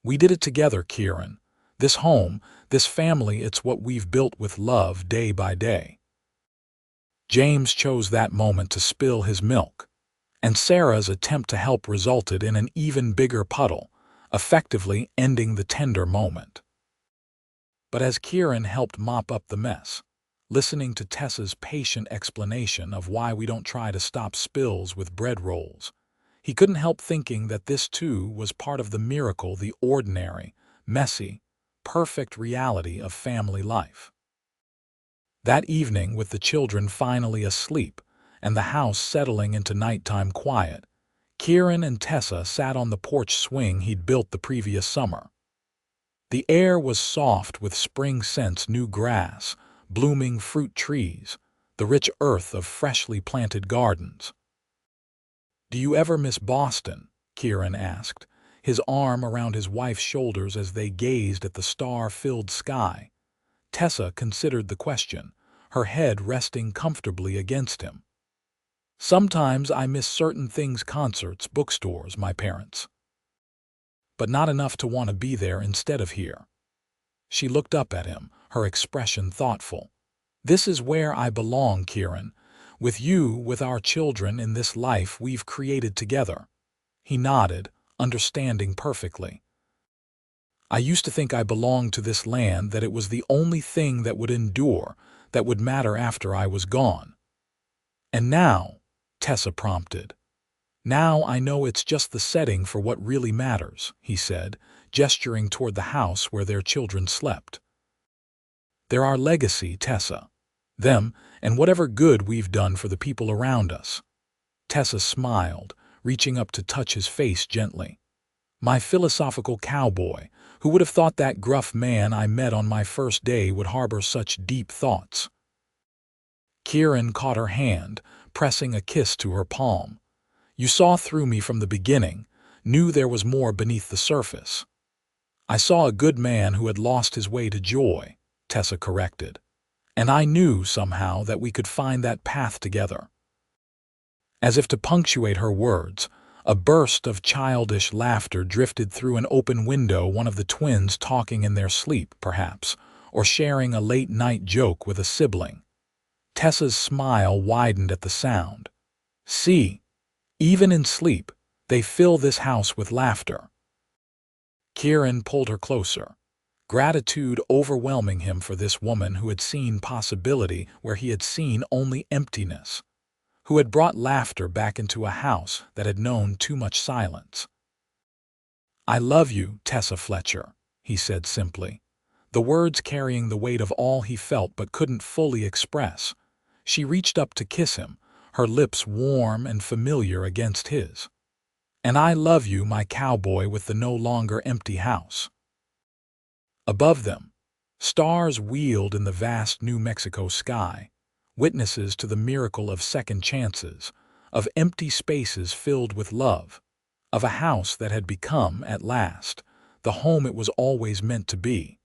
"We did it together, Kieran. This home, this family, it's what we've built with love day by day." James chose that moment to spill his milk, and Sarah's attempt to help resulted in an even bigger puddle, effectively ending the tender moment. But as Kieran helped mop up the mess, listening to Tessa's patient explanation of why we don't try to stop spills with bread rolls, he couldn't help thinking that this too was part of the miracle, the ordinary, messy, perfect reality of family life. That evening, with the children finally asleep and the house settling into nighttime quiet, Kieran and Tessa sat on the porch swing he'd built the previous summer. The air was soft with spring scents, new grass, blooming fruit trees, the rich earth of freshly planted gardens. "Do you ever miss Boston?" Kieran asked, his arm around his wife's shoulders as they gazed at the star-filled sky. Tessa considered the question, her head resting comfortably against him. "Sometimes I miss certain things, concerts, bookstores, my parents. But not enough to want to be there instead of here." She looked up at him, her expression thoughtful. "This is where I belong, Kieran. With you, with our children, in this life we've created together." He nodded, understanding perfectly. "I used to think I belonged to this land, that it was the only thing that would endure, that would matter after I was gone." "And now," Tessa prompted. "Now I know it's just the setting for what really matters," he said, gesturing toward the house where their children slept. "They're our legacy, Tessa. Them, and whatever good we've done for the people around us." Tessa smiled, reaching up to touch his face gently. "My philosophical cowboy, who would have thought that gruff man I met on my first day would harbor such deep thoughts?" Kieran caught her hand, pressing a kiss to her palm. "You saw through me from the beginning, knew there was more beneath the surface." "I saw a good man who had lost his way to joy," Tessa corrected. "And I knew somehow that we could find that path together." As if to punctuate her words, a burst of childish laughter drifted through an open window, one of the twins talking in their sleep, perhaps, or sharing a late-night joke with a sibling. Tessa's smile widened at the sound. "See, even in sleep, they fill this house with laughter." Kieran pulled her closer, gratitude overwhelming him for this woman who had seen possibility where he had seen only emptiness, who had brought laughter back into a house that had known too much silence. "I love you, Tessa Fletcher," he said simply, the words carrying the weight of all he felt but couldn't fully express. She reached up to kiss him, her lips warm and familiar against his. "And I love you, my cowboy with the no longer empty house." Above them, stars wheeled in the vast New Mexico sky, witnesses to the miracle of second chances, of empty spaces filled with love, of a house that had become, at last, the home it was always meant to be.